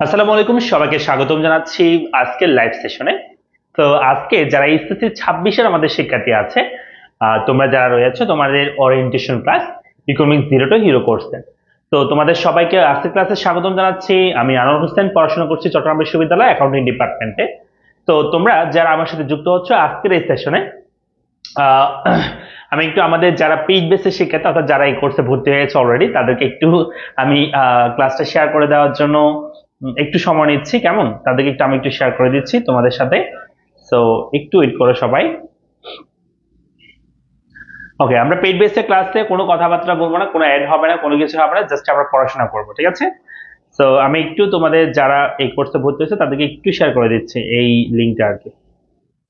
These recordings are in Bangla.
আসসালামু আলাইকুম, সবাইকে স্বাগতম জানাচ্ছি আজকের লাইভ সেশনে। তো আজকে যারা এসএসসি 26-এর আমাদের শিক্ষার্থী আছে, তোমরা যারা রয়েছে তোমাদের orientation class economics 0 two hero কোর্সে। তো তোমাদের সবাইকে আজকের ক্লাসে স্বাগতম জানাচ্ছি। আমি আনোয়ার হোসেন, পড়াশোনা করছি চট্টগ্রাম বিশ্ববিদ্যালয় অ্যাকাউন্টিং ডিপার্টমেন্টে। তো তোমরা যারা আমার সাথে যুক্ত হচ্ছ আজকের এই সেশনে, আহ, আমি একটু আমাদের যারা পেইড বেসের শিক্ষার্থী অর্থাৎ যারা এই কোর্সে ভর্তি হয়েছে অলরেডি তাদেরকে একটু আমি ক্লাসটা শেয়ার করে দেওয়ার জন্য একটু সময় নিচ্ছি। কেমন, তাদেরকে আমি একটু শেয়ার করে দিচ্ছি তোমাদের সাথে। সো একটু ওয়েট করো সবাই। ওকে, আমরা পেইড বেসের ক্লাসে কোনো কথাবার্তা বলবো না, কোনো অ্যাড হবে না, কোনো কিছু হবে না, জাস্ট আমরা পড়াশোনা করবো, ঠিক আছে? সো আমি একটু তোমাদের যারা এই কোর্সে ভর্তি হয়েছে তাদেরকে একটু শেয়ার করে দিচ্ছি এই লিঙ্কটা আর কি,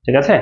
ঠিক আছে?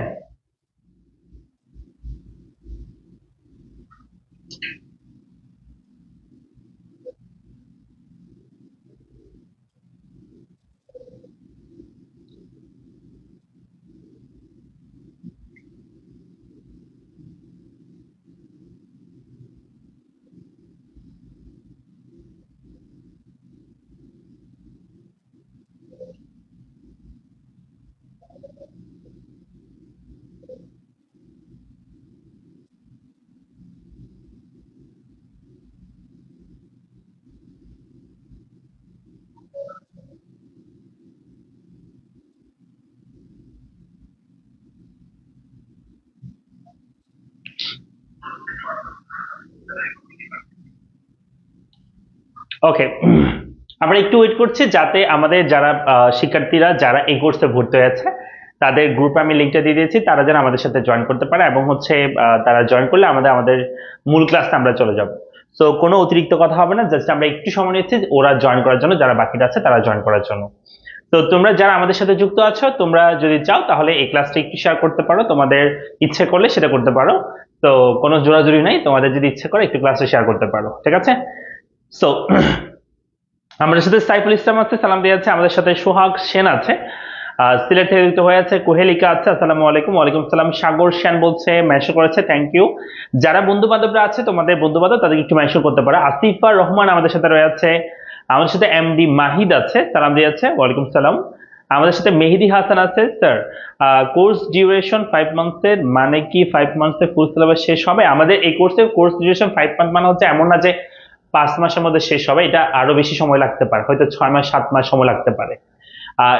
ওকে, আমরা একটু ওয়েট করছি যাতে আমাদের যারা শিক্ষার্থীরা যারা এই কোর্সে ভর্তি হয়েছে তাদের গ্রুপে আমি লিঙ্কটা দিয়ে দিয়েছি, তারা যেন আমাদের সাথে জয়েন করতে পারে এবং হচ্ছে তারা জয়েন করলে আমাদের আমাদের মূল ক্লাসে আমরা চলে যাব। সো কোনো অতিরিক্ত কথা হবে না, জাস্ট আমরা একটু সময় নিচ্ছি ওরা জয়েন করার জন্য, যারা বাকিটা আছে তারা জয়েন করার জন্য। তো তোমরা যারা আমাদের সাথে যুক্ত আছো, তোমরা যদি চাও তাহলে এই ক্লাসটা একটু শেয়ার করতে পারো, তোমাদের ইচ্ছে করলে সেটা করতে পারো। তো কোনো জোরাজুরি নাই, তোমাদের যদি ইচ্ছে করে একটু ক্লাসে শেয়ার করতে পারো, ঠিক আছে? সো আমাদের সাথে সাইফুল ইসলাম আছে, সালাম দিয়ে আছে। আমাদের সাথে সোহাগ সেন আছে, সিলেট থেকে যুক্ত হয়ে আছে। কোহেলিকা আছে, আসসালামু আলাইকুম। ওয়ালাইকুম সালাম। সাগর সেন বলছে, মেনশন করেছে, থ্যাংক ইউ। যারা বন্ধু বান্ধবরা আছে তোমাদের বন্ধু বান্ধব তাদেরকে একটু মেনশন করতে পারো। আসিফা রহমান আমাদের সাথে রয়েছে। আমাদের সাথে এমডি মাহিদ আছে, সালাম দিয়ে আছে, ওয়ালাইকুম সালাম। আমাদের সাথে মেহেদি হাসান আছে। স্যার, কোর্স ডিউরেশন 5 মান্থসের মানে কি 5 মান্থসে ফুল সিলেবাস শেষ হবে? আমাদের এই কোর্সের কোর্স ডিউরেশন 5 মান্থ মানে হচ্ছে এমন না যে 5 মাসের মধ্যে শেষ হবে, এটা আরো বেশি সময় লাগতে পারে, হয়তো 6 মাস 7 মাস সময় লাগতে পারে।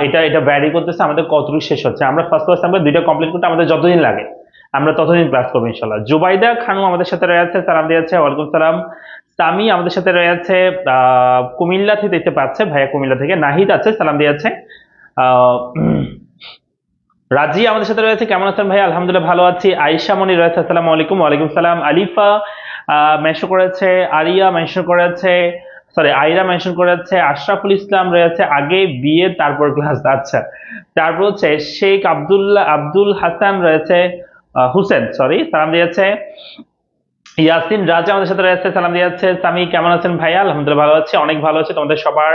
এটা এটা ভ্যারি করতেছে আমাদের কতটুকু শেষ হচ্ছে। আমরা ফার্স্ট ক্লাস আমরা 2টা কমপ্লিট করতে আমাদের যতদিন লাগে আমরা ততদিন ক্লাস করবো ইনশাল্লাহ। জুবাইদা খানু আমাদের সাথে রয়েছে, সালাম দিয়েছে, ওয়ালাইকুম সালাম। সামি আমাদের সাথে রয়েছে, কুমিল্লা থেকে দেখতে পাচ্ছে, ভাইয়া কুমিল্লা থেকে। নাহিদ আছে, সালাম দিয়েছে। আহ রাজি আমাদের সাথে রয়েছে, কেমন আছেন ভাই? আলহামদুলিল্লাহ ভালো আছি। আয়েশা মনি রয়েছে, আসসালামু আলাইকুম। ওয়ালাইকুম সালাম। আলিফা মেনশন করেছে, আরিয়া মেনশন করেছে, সরি আইরা মেনশন করেছে, আশরাফুল ইসলাম রয়েছে, আগে বিয়ে তারপর ক্লাস, আচ্ছা। তারপর হচ্ছে শেখ আব্দুল হাসান রয়েছে, হুসেন সরি, সালাম দিয়েছে। ইয়াসিন রাজা আমাদের সাথে রয়েছে, সালাম দিয়েছে। সামি কেমন আছেন ভাইয়া? আলহামদুলিল্লাহ ভালো আছি, অনেক ভালো আছি তোমাদের সবার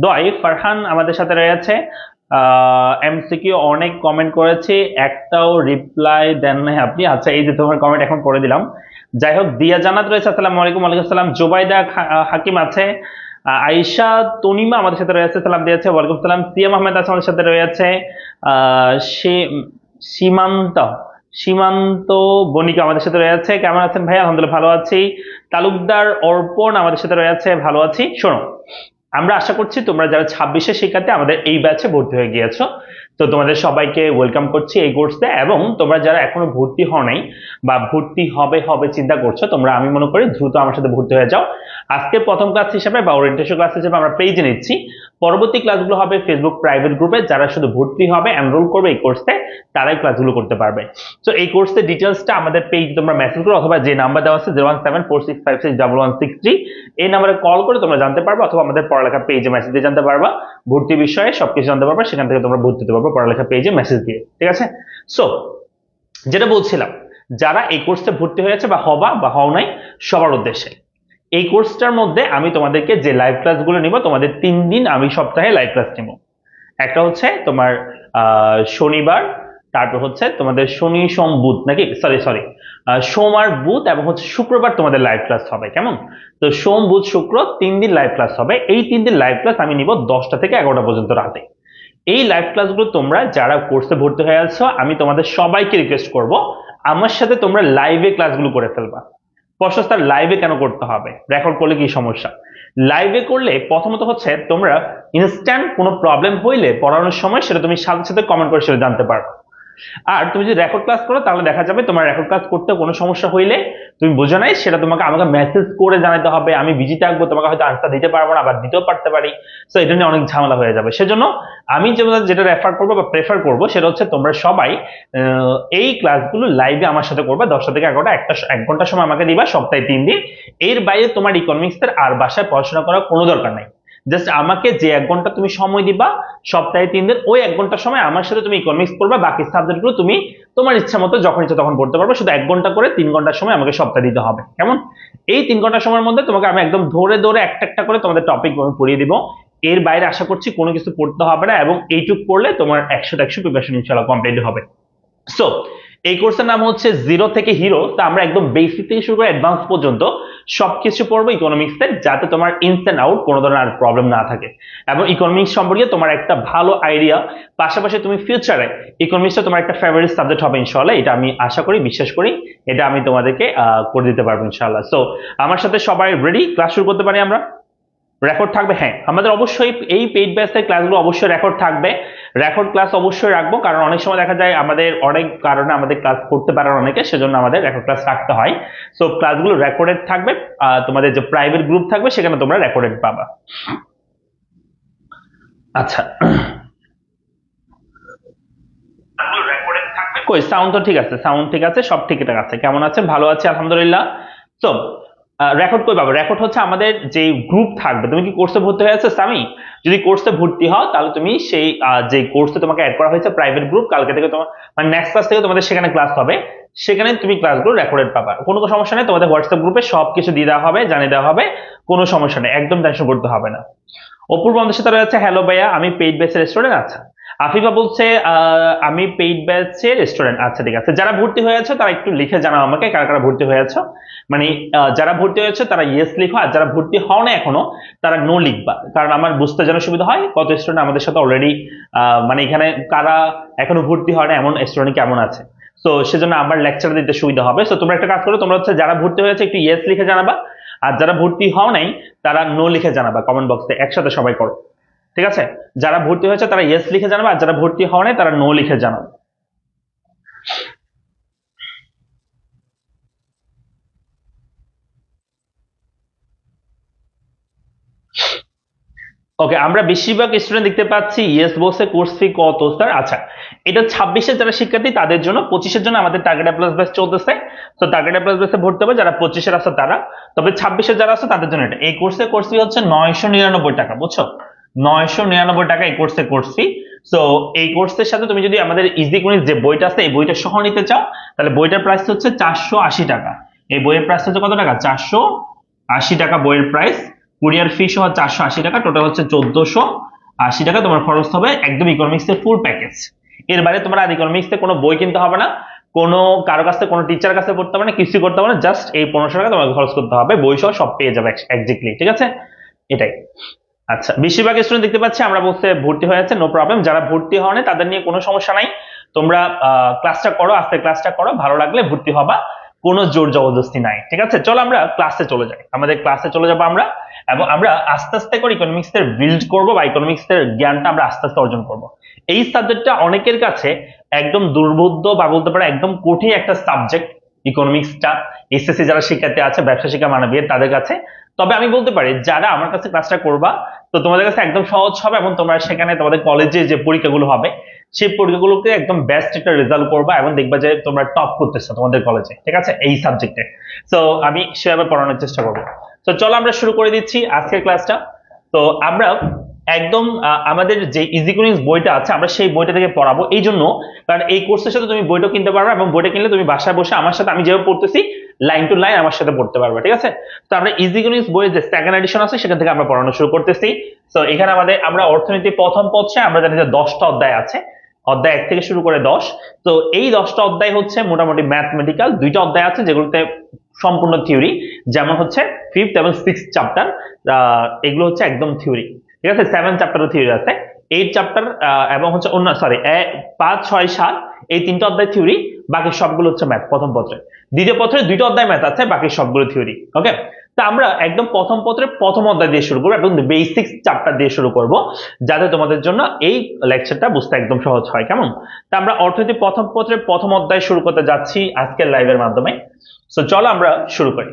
দোয়ায়। ফারহান আমাদের সাথে রয়েছে। এমসিকিউ অনেক কমেন্ট করেছি, একটাও রিপ্লাই দেন নাই আপনি। আচ্ছা, এই যে তোমার কমেন্ট এখন পড়ে দিলাম। যাই হোক, দিয়া জান্নাত রয়েছে, আসসালামু আলাইকুম। ওয়ালাইকুম আসসালাম। জুবাইদা হাকিম আছে। আয়েশা তনিমা আমাদের সাথে রয়েছে, সালাম দিয়েছে, ওয়ালাইকুম সালাম। সিয়াম আহমেদ আছে আমাদের সাথে রয়েছে। আহ সীমান্ত সীমান্ত বণিক আমাদের সাথে রয়েছে, কেমন আছেন ভাই? আলহামদুলিল্লাহ ভালো আছি। তালুকদার অর্পণ আমাদের সাথে রয়েছে, ভালো আছি। শোনো, আমরা আশা করছি তোমরা যারা 26-এর শিক্ষার্থী আমাদের এই ব্যাচে ভর্তি হয়ে গিয়েছো, তো তোমাদের সবাইকে ওয়েলকাম করছি এই কোর্সে। এবং তোমরা যারা এখনো ভর্তি হও নাই বা ভর্তি হবে হবে চিন্তা করছো, তোমরা আমি মনে করি দ্রুত আমার সাথে ভর্তি হয়ে যাও। আজকে প্রথম ক্লাস হিসেবে বা ওরিয়েন্টেশন ক্লাস হিসেবে আমরা পেজে নিচ্ছি। পরবর্তী ক্লাসগুলো হবে ফেসবুক প্রাইভেট গ্রুপে, যারা শুধু ভর্তি হবে এনরোল করবে এই কোর্সে তারাই ক্লাসগুলো করতে পারবে। তো এই কোর্সের ডিটেলসটা আমাদের পেজ তোমরা মেসেজ করো, অথবা যে নাম্বার দেওয়া আছে 01746561163 এই নাম্বারে কল করে তোমরা জানতে পারবে, অথবা আমাদের পড়ালেখা পেজে মেসেজ দিয়ে জানতে পারবা। ভর্তি বিষয়ে সবকিছু জানতে পারবা, সেখান থেকে তোমরা ভর্তি হতে পারবে পড়ালেখা পেজে মেসেজ দিয়ে, ঠিক আছে? সো যেটা বলছিলাম, যারা এই কোর্সে ভর্তি হয়েছে বা হবা বা হও নাই, সবার উদ্দেশ্যে এই কোর্সটার মধ্যে আমি তোমাদেরকে যে লাইভ ক্লাসগুলো নিব, তোমাদের 3 দিন আমি সপ্তাহে লাইভ ক্লাস নিব। একটা হচ্ছে তোমার শনিবার তারপর হচ্ছে তোমাদের শনি সোম বুধ নাকি সরি সোম আর বুধ এবং হচ্ছে শুক্রবার তোমাদের লাইভ ক্লাস হবে, কেমন? তো সোম বুধ শুক্র 3 দিন লাইভ ক্লাস হবে। এই 3 দিন লাইভ ক্লাস আমি নিব 10টা থেকে 11টা পর্যন্ত রাতে। এই লাইভ ক্লাসগুলো তোমরা যারা কোর্সে ভর্তি হয়ে আছো, আমি তোমাদের সবাইকে রিকোয়েস্ট করব আমার সাথে তোমরা লাইভে ক্লাসগুলো করে ফেলবা। প্রশস্ত লাইভে কেন করতে হবে? রেকর্ড করলে কি সমস্যা? লাইভে করলে প্রথমত হচ্ছে তোমরা ইনস্ট্যান্ট কোনো প্রবলেম হইলে পড়ানোর সময় সেটা তুমি সাথে সাথে কমেন্ট করে সেটা জানতে পারবে। আর তুমি যদি রেকর্ড ক্লাস করো তাহলে দেখা যাবে তোমার রেকর্ড ক্লাস করতে কোনো সমস্যা হইলে তুমি বোঝো নাই সেটা তোমাকে আমাকে মেসেজ করে জানাতে হবে, আমি বিজি থাকবো, তোমাকে হয়তো আনসার দিতে পারবো না, আবার দিতেও পারতে পারি। তো এটা নিয়ে অনেক ঝামেলা হয়ে যাবে। সেজন্য আমি যেটা রেফার করবো বা প্রেফার করবো সেটা হচ্ছে তোমরা সবাই এই ক্লাসগুলো লাইভে আমার সাথে করবে 10টা থেকে 11টা, 1 ঘন্টা সময় আমাকে দিবা সপ্তাহে 3 দিন। এর বাইরে তোমার ইকোনমিক্সের আর বাসায় পড়াশোনা করার কোনো দরকার নাই। জাস্ট আমাকে যে 1 ঘন্টা তুমি সময় দিবা সপ্তাহে 3 দিন, ওই 1 ঘন্টার সময় আমার সাথে তুমি ইকোনমিক্স পড়বা, বাকি সাবজেক্টগুলো তুমি তোমার ইচ্ছা মতো যখন ইচ্ছা তখন পড়তে পারবে। শুধু 1 ঘন্টা করে 3 ঘন্টার সময় আমাকে সপ্তাহে দিতে হবে, কেমন? এই 3 ঘন্টা সময়ের মধ্যে তোমাকে আমি একদম ধরে ধরে একটা একটা করে তোমাদের টপিক পড়িয়ে দিব। এর বাইরে আশা করছি কোনো কিছু পড়তে হবে না, এবং এইটুক পড়লে তোমার 100-100 প্রিপারেশন ইনশাআল্লাহ কমপ্লিট হবে। সো এই কোর্সের নাম হচ্ছে জিরো থেকে হিরো। তা আমরা একদম বেসিক থেকে শুরু করে অ্যাডভান্স পর্যন্ত সবকিছু পড়বো ইকোনমিক্সের, যাতে তোমার ইনস এন্ড আউট কোনো ধরনের আর প্রবলেম না থাকে, এবং ইকোনমিক্স সম্পর্কে তোমার একটা ভালো আইডিয়া। পাশাপাশি তুমি ফিউচারে ইকোনমিক্সটা তোমার একটা ফেভারিট সাবজেক্ট হবে ইনশাআল্লাহ, এটা আমি আশা করি, বিশ্বাস করি। এটা আমি তোমাদেরকে করে দিতে পারবো ইনশাআল্লাহ। সো আমার সাথে সবাই রেডি? ক্লাস শুরু করতে পারি আমরা? রেকর্ড থাকবে, হ্যাঁ আমাদের অবশ্যই এই পেইড ব্যাচের ক্লাসগুলো অবশ্যই রেকর্ড থাকবে। রেকর্ড ক্লাস অবশ্যই রাখবো, কারণ অনেক সময় দেখা যায় আমাদের অনেক কারণে আমাদের ক্লাস করতে পারে অনেকে, সেজন্য আমাদের রেকর্ড ক্লাস রাখতে হয়। সো ক্লাসগুলো রেকর্ডেড থাকবে, তোমাদের যে প্রাইভেট গ্রুপ থাকবে সেখানে তোমরা রেকর্ডেড পাবা। আচ্ছা, কই সাউন্ড তো ঠিক আছে, সাউন্ড ঠিক আছে, সব ঠিকঠাক আছে। কেমন আছেন? ভালো আছে আলহামদুলিল্লাহ। তো রেকর্ড কই পাবো? রেকর্ড হচ্ছে আমাদের যে গ্রুপ থাকবে। তুমি কি কোর্সে ভর্তি হয়েছে সামি? যদি কোর্সে ভর্তি হও তাহলে তুমি সেই যে কোর্সে তোমাকে অ্যাড করা হয়েছে প্রাইভেট গ্রুপ, কালকে থেকে তোমার মানে নেক্সট ক্লাস থেকে তোমাদের সেখানে ক্লাস হবে, সেখানে তুমি ক্লাসগুলো রেকর্ডেড পাবা। কোনো সমস্যা নেই, তোমাদের হোয়াটসঅ্যাপ গ্রুপে সবকিছু দিয়ে দেওয়া হবে, জানিয়ে দেওয়া হবে, কোনো সমস্যা নেই, একদম টেনশন করতে হবে না। অপূর্ব আমাদের সাথে রয়েছে, হ্যালো ভাইয়া আমি পেইড ব্যাচের স্টুডেন্ট। আচ্ছা, আফিফা বলছে আমি পেইড ব্যাচের স্টুডেন্ট। আচ্ছা ঠিক আছে, যারা ভর্তি হয়েছে তারা একটু লিখে জানাও আমাকে কারা কারা ভর্তি হয়েছে। মানে যারা ভর্তি হয়েছে তারা ইয়েস লিখো, আর যারা ভর্তি হও না এখনো তারা নো লিখবা, কারণ আমার বুঝতে যেন সুবিধা হয় কত স্টুডেন্ট আমাদের সাথে অলরেডি মানে এখানে কারা এখনো ভর্তি হয় না এমন স্টুডেন্ট কেমন আছে। তো সেজন্য আমার লেকচার দিতে সুবিধা হবে। তো তোমরা একটা কাজ করো, তোমরা হচ্ছে যারা ভর্তি হয়েছে একটু ইয়েস লিখে জানাবা, আর যারা ভর্তি হও নাই তারা নো লিখে জানাবা কমেন্ট বক্সে, একসাথে সবাই করো, ঠিক আছে? যারা ভর্তি হয়েছে তারা ইয়েস লিখে জানাবে, আর যারা ভর্তি হওয়া নাই তারা নো লিখে জানাবে। ওকে, আমরা বেশিরভাগ স্টুডেন্ট দেখতে পাচ্ছি ইয়েস বলছে। কোর্স ফি কত স্যার? আচ্ছা, এটা 26-এর যারা শিক্ষার্থী তাদের জন্য, 25-এর জন্য আমাদের টার্গেট প্লাস ব্যাচ চলতেছে। তো টার্গেট প্লাস ব্যাচে ভর্তি হবে যারা 25-এর আছে তারা, তবে 26-এর যারা আছে তাদের জন্য এটা। এই কোর্সে কোর্স ফি হচ্ছে 999 টাকা, বুঝছো? 999 টাকা এই কোর্সে কোর্স ফি। সো এই কোর্সের সাথে তুমি যদি আমাদের ইজি গণিত যে বইটা আছে এই বইটা সহ নিতে চাও তাহলে বইটার প্রাইস হচ্ছে 480 টাকা। এই বইয়ের প্রাইস হচ্ছে কত টাকা? 480 টাকা বইয়ের প্রাইস। কুরিয়ার ফি সহ 480 টাকা, টোটাল হচ্ছে 1480 টাকা তোমার খরচ হবে, একদম ইকোনমিক্স এর ফুল প্যাকেজ। এর বাইরে তোমার আর ইকোনমিক্স এর কোনো বই কিনতে হবে না, কোনো কারো কাছে কোনো টিচার কাছে পড়তে হবে না, কিছু করতে হবে না, জাস্ট এই 1500 টাকা তোমাকে খরচ করতে হবে, বই সহ সব পেয়ে যাবে এক্স্যাক্টলি, ঠিক আছে? এটাই। আচ্ছা, বেশিরভাগ স্টুডেন্ট দেখতে পাচ্ছি আমরা বলতে ভর্তি হয়ে আছে, নো প্রবলেম। যারা ভর্তি হওয়া তাদের নিয়ে কোনো সমস্যা নাই, তোমরা ক্লাসটা করো, আজকে ক্লাসটা করো, ভালো লাগলে ভর্তি হবা, কোনো জোর জবরদস্তি নাই, ঠিক আছে? চলো আমরা ক্লাসে চলে যাই, আমাদের ক্লাসে চলে যাবো আমরা, এবং আমরা আস্তে আস্তে করে ইকোনমিক্স এর বিল্ড করবো বা ইকোনমিক্স এর জ্ঞানটা আমরা আস্তে আস্তে অর্জন করবো। এই সাবজেক্টটা অনেকের কাছে একদম দুর্বোধ্য বা বলতে পারে একদম কঠিন একটা সাবজেক্ট ইকোনমিক্সটা, এসএসসি যারা শিক্ষার্থী আছে, ব্যবসা শিক্ষা মানবিক তাদের কাছে। তবে আমি বলতে পারি যারা আমার কাছে ক্লাসটা করবা তো তোমাদের কাছে একদম সহজ হবে, এবং তোমরা সেখানে তোমাদের কলেজে যে পরীক্ষাগুলো হবে সেই পরীক্ষাগুলোকে একদম বেস্ট একটা রেজাল্ট করবা, এবং দেখবা যে তোমরা টপ করতেছো তোমাদের কলেজে, ঠিক আছে, এই সাবজেক্টে। তো আমি সেভাবে পড়ানোর চেষ্টা করবো। তো চলো আমরা শুরু করে দিচ্ছি আজকের ক্লাসটা। তো আমরা একদম আমাদের যে ইজি ইকোনমিক্স বইটা আছে আমরা সেই বইটা থেকে পড়াবো, এই জন্য কারণ এই কোর্সের সাথে তুমি বইটা কিনতে পারবে, এবং বইটা কিনলে তুমি বাসায় বসে আমার সাথে আমি যেভাবে পড়তেছি লাইন টু লাইন আমার সাথে পড়তে পারবে, ঠিক আছে? তো আমরা ইজি ইকোনমিক্স বইয়ের যে সেকেন্ড এডিশন আছে সেখান থেকে আমরা পড়ানো শুরু করতেছি। তো এখানে আমরা অর্থনীতি প্রথম পত্রে আমরা জানি যে 10টা অধ্যায় আছে, অধ্যায় 1 থেকে শুরু করে 10। তো এই 10টা অধ্যায় হচ্ছে মোটামুটি ম্যাথমেটিক্যাল, 2টা অধ্যায় আছে যেগুলোতে সম্পূর্ণ থিওরি, যেমন হচ্ছে 5th এবং 6th চ্যাপ্টার, এগুলো হচ্ছে একদম থিওরি। ঠিক আছে, 7 চ্যাপ্টারও থিওরি আছে, 8 চ্যাপ্টার এবং হচ্ছে অন্য 5, 6, 7 এই 3টা অধ্যায় থিওরি, বাকি সবগুলো হচ্ছে ম্যাথ প্রথম পত্রে। দ্বিতীয় পত্রে 2টা অধ্যায় ম্যাথ আছে, বাকি সবগুলো থিওরি। ওকে, তা আমরা একদম প্রথম পত্রের প্রথম অধ্যায় দিয়ে শুরু করবো এবং বেসিক্স চ্যাপ্টার দিয়ে শুরু করব, যাতে তোমাদের জন্য এই লেকচারটা বুঝতে একদম সহজ হয়। কেমন? তা আমরা অর্থনীতি প্রথম পত্রের প্রথম অধ্যায় শুরু করতে যাচ্ছি আজকের লাইভের মাধ্যমে। তো চলো আমরা শুরু করি।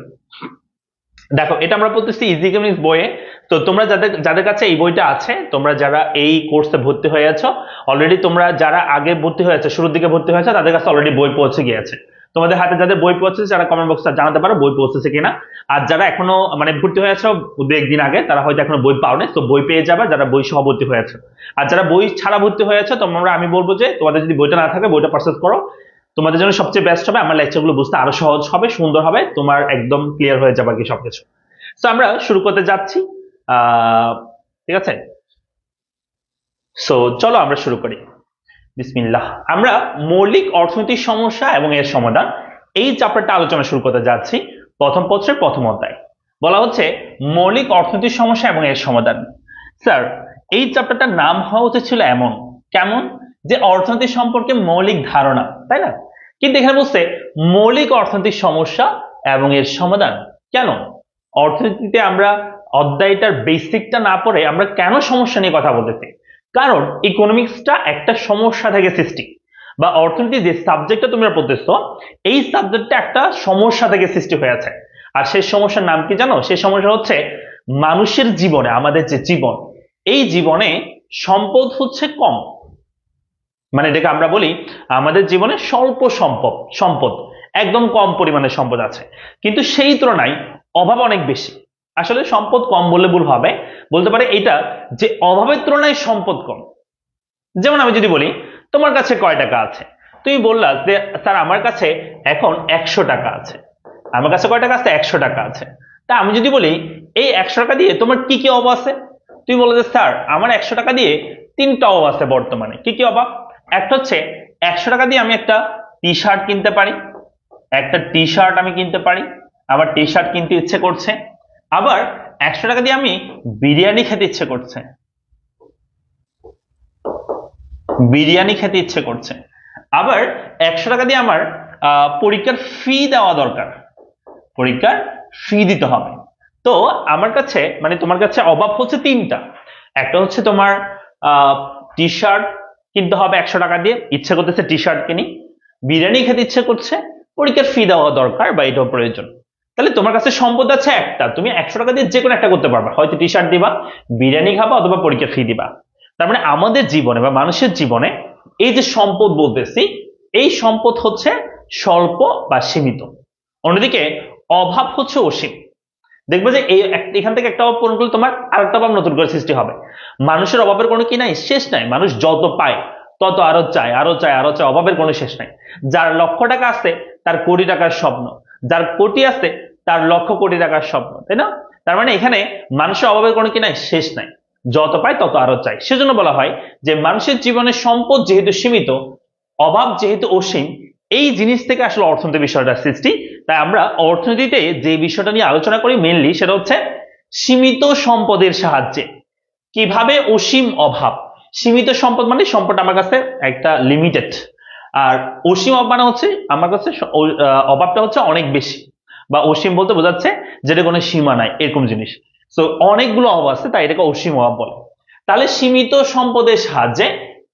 দেখো, এটা আমরা পড়তেছি ইজি ইকোনমিক্স বইয়ে। তো তোমরা যাদের যাদের কাছে এই বইটা আছে, তোমরা যারা এই কোর্সে ভর্তি হয়ে আছো অলরেডি, তোমরা যারা আগে ভর্তি হয়েছে, শুরুর দিকে ভর্তি হয়েছে, তাদের কাছে অলরেডি বই পৌঁছে গিয়েছে। তোমাদের হাতে যাদের বই পৌঁছেছে যারা কমেন্ট বক্সে জানাতে পারো বই পৌঁছেছে কিনা। আর যারা এখনো মানে ভর্তি হয়েছে 2-1 দিন আগে, তারা হয়তো এখনো বই পাওনি, তো বই পেয়ে যাবে যারা বই সহ ভর্তি হয়েছে। আর যারা বই ছাড়া ভর্তি হয়েছে, তোমরা, আমি বলবো যে তোমাদের যদি বইটা না থাকে বইটা পারচেজ করো, তোমাদের জন্য সবচেয়ে বেস্ট হবে। আমার লেকচারগুলো বুঝতে আরো সহজ হবে, সুন্দর হবে, তোমার একদম ক্লিয়ার হয়ে যাবে আর কি সবকিছু। তো আমরা শুরু করতে যাচ্ছি। ঠিক আছে, সো চলো আমরা শুরু করি। বিসমিল্লাহ। আমরা মৌলিক অর্থনৈতিক সমস্যা এবং এর সমাধান, এই চ্যাপ্টারটা আলোচনা শুরু করতে যাচ্ছি। প্রথম পত্রের প্রথম অধ্যায় বলা হচ্ছে মৌলিক অর্থনৈতিক সমস্যা এবং এর সমাধান। স্যার, এই চ্যাপ্টারটার নাম হওয়া উচিত ছিল এমন, কেমন, যে অর্থনীতি সম্পর্কে মৌলিক ধারণা, তাই না? কিন্তু এখানে বলছে মৌলিক অর্থনৈতিক সমস্যা এবং এর সমাধান। কেন? অর্থনীতিতে আমরা অধ্যায়টার বেসিকটা না পড়ে আমরা কেন সমস্যা নিয়ে কথা বলতেছি? কারণ ইকোনমিক্সটা একটা সমস্যা থেকে সৃষ্টি, বা অর্থনীতি যে সাবজেক্টটা তোমরা পড়তেছো এই সাবজেক্টটা একটা সমস্যা থেকে সৃষ্টি হয়েছে। আর সেই সমস্যার নাম কি জানো? সেই সমস্যা হচ্ছে মানুষের জীবনে, আমাদের যে জীবন, এই জীবনে সম্পদ হচ্ছে কম। মানে এটাকে আমরা বলি আমাদের জীবনে স্বল্প সম্পদ সম্পদ একদম কম পরিমাণে সম্পদ আছে, কিন্তু সেই তুলনায় অভাব অনেক বেশি। আসলে সম্পদ কম বললে ভুল হবে, বলতে পারে এটা যে অভাবের তুলনায় সম্পদ কম। যেমন আমি যদি বলি তোমার কাছে কয় টাকা আছে, তুমি বললা যে স্যার আমার কাছে এখন 100 টাকা আছে। আমার কাছে কয় টাকা আছে? 100 টাকা আছে। তা আমি যদি বলি এই 100 টাকা দিয়ে তোমার কি কি অভাব আছে, তুমি বলো যে স্যার আমার 100 টাকা দিয়ে 3টা অভাব আছে বর্তমানে। কি কি অভাব? একটা হচ্ছে 100 টাকা দিয়ে আমি একটা টি শার্ট কিনতে পারি, একটা টি শার্ট আমি কিনতে পারি, আবার টি শার্ট কিনতে ইচ্ছে করছে। আবার 100 টাকা দিয়ে আমি বিরিয়ানি খেতে ইচ্ছে করছে, বিরিয়ানি খেতে ইচ্ছে করছে। আবার 100 টাকা দিয়ে আমার পরীক্ষার ফি দেওয়া দরকার, পরীক্ষার ফি দিতে হবে। তো আমার কাছে মানে তোমার কাছে অভাব হচ্ছে 3টা। একটা হচ্ছে তোমার টি শার্ট কিনতে হবে 100 টাকা দিয়ে, ইচ্ছে করতেছে টি শার্ট কিনি, বিরিয়ানি খেতে ইচ্ছে করছে, পরীক্ষার ফি দেওয়া দরকার বা এটাও প্রয়োজন। তাহলে তোমার কাছে সম্পদ আছে একটা, তুমি 100 টাকা দিয়ে যে কোনো একটা করতে পারবা, হয়তো টি শার্ট দিবা, বিরিয়ানি খাবা, অথবা পরীক্ষার ফি দিবা। তার মানে আমাদের জীবনে বা মানুষের জীবনে এই যে সম্পদ বলতেছি, এই সম্পদ হচ্ছে স্বল্প বা সীমিত। অন্যদিকে অভাব হচ্ছে অসীম। দেখবে যে এখান থেকে একটা অভাব পূরণ করলে তোমার আরেকটা অভাব নতুন করে সৃষ্টি হবে। মানুষের অভাবের কোনো কি নাই, শেষ নাই। মানুষ যত পায় তত আরো চায়, আরো চায়, আরো চায়, অভাবের কোনো শেষ নাই। যার 1,00,000 টাকা আছে তার কোটি টাকার স্বপ্ন, যার কোটি আছে তার লক্ষ কোটি টাকার স্বপ্ন, তাই না? তার মানে এখানে মানুষের অভাবের কোনো কি নাই, শেষ নাই। যত পায় তত আরো চায়। সেজন্য বলা হয় যে মানুষের জীবনে সম্পদ যেহেতু সীমিত, অভাব যেহেতু অসীম, এই জিনিস থেকে আসলে অর্থনীতি বিষয়টা সৃষ্টি। তাই আমরা অর্থনীতিতে যে বিষয়টা নিয়ে আলোচনা করি মেইনলি সেটা হচ্ছে সীমিত সম্পদের সাহায্যে কিভাবে অসীম অভাব। সীমিত সম্পদ মানে সম্পদ আমার কাছে একটা লিমিটেড, আর অসীম অভাব মানে হচ্ছে আমার কাছে অভাবটা হচ্ছে অনেক বেশি, বা অসীম বলতে বোঝাচ্ছে যেটা কোনো সীমা নাই এরকম জিনিস। তো অনেকগুলো অভাব আছে তাই এটাকে অসীম অভাব বলে। তাহলে সীমিত সম্পদের সাহায্যে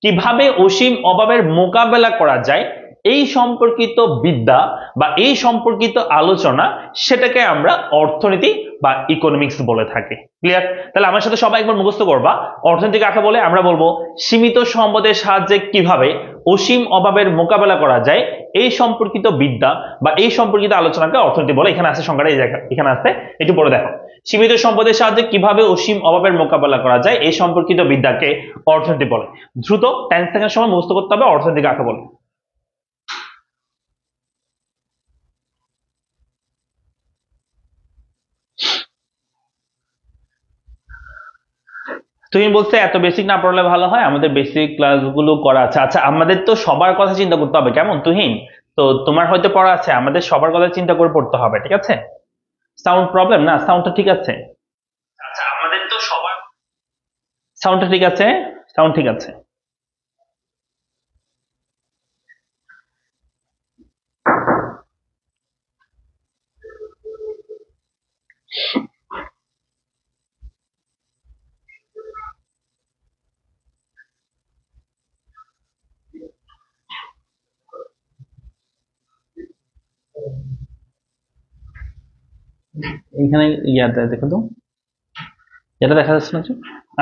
কিভাবে অসীম অভাবের মোকাবেলা করা যায় এই সম্পর্কিত বিদ্যা বা এই সম্পর্কিত আলোচনা, সেটাকে আমরা অর্থনীতি বা ইকোনমিক্স বলে থাকি। ক্লিয়ার? তাহলে আমার সাথে সবাই একবার মুখস্থ করবা, অর্থনীতি কাকে বলে? আমরা বলবো সীমিত সম্পদের সাহায্যে কিভাবে অসীম অভাবের মোকাবেলা করা যায় এই সম্পর্কিত বিদ্যা বা এই সম্পর্কিত আলোচনাকে অর্থনীতি বলে। এখানে আছে সংজ্ঞাটা, এখানে আছে, একটু পড়ে দেখো। সীমিত সম্পদের সাহায্যে কিভাবে অসীম অভাবের মোকাবেলা করা যায় এই সম্পর্কিত বিদ্যাকে অর্থনীতি বলে। দ্রুত 10 সেকেন্ড সময় মুখস্থ করতে হবে অর্থনীতি কাকে বলে। তুমি বলছে এত বেসিক না পড়লে ভালো হয়, আমাদের বেসিক ক্লাসগুলো করা আছে। আচ্ছা, আমাদের তো সবার কথা চিন্তা করতে হবে, কেমন তুহিন? তো তোমার হয়তো পড়া আছে, আমাদের সবার কথা চিন্তা করে পড়তে হবে, ঠিক আছে? সাউন্ড প্রবলেম না? সাউন্ডটা ঠিক আছে? আচ্ছা, আমাদের তো সবার সাউন্ডটা ঠিক আছে? সাউন্ড ঠিক আছে? এখানে ইয়াটা দেখো তো, এটা দেখা যাচ্ছে না যে?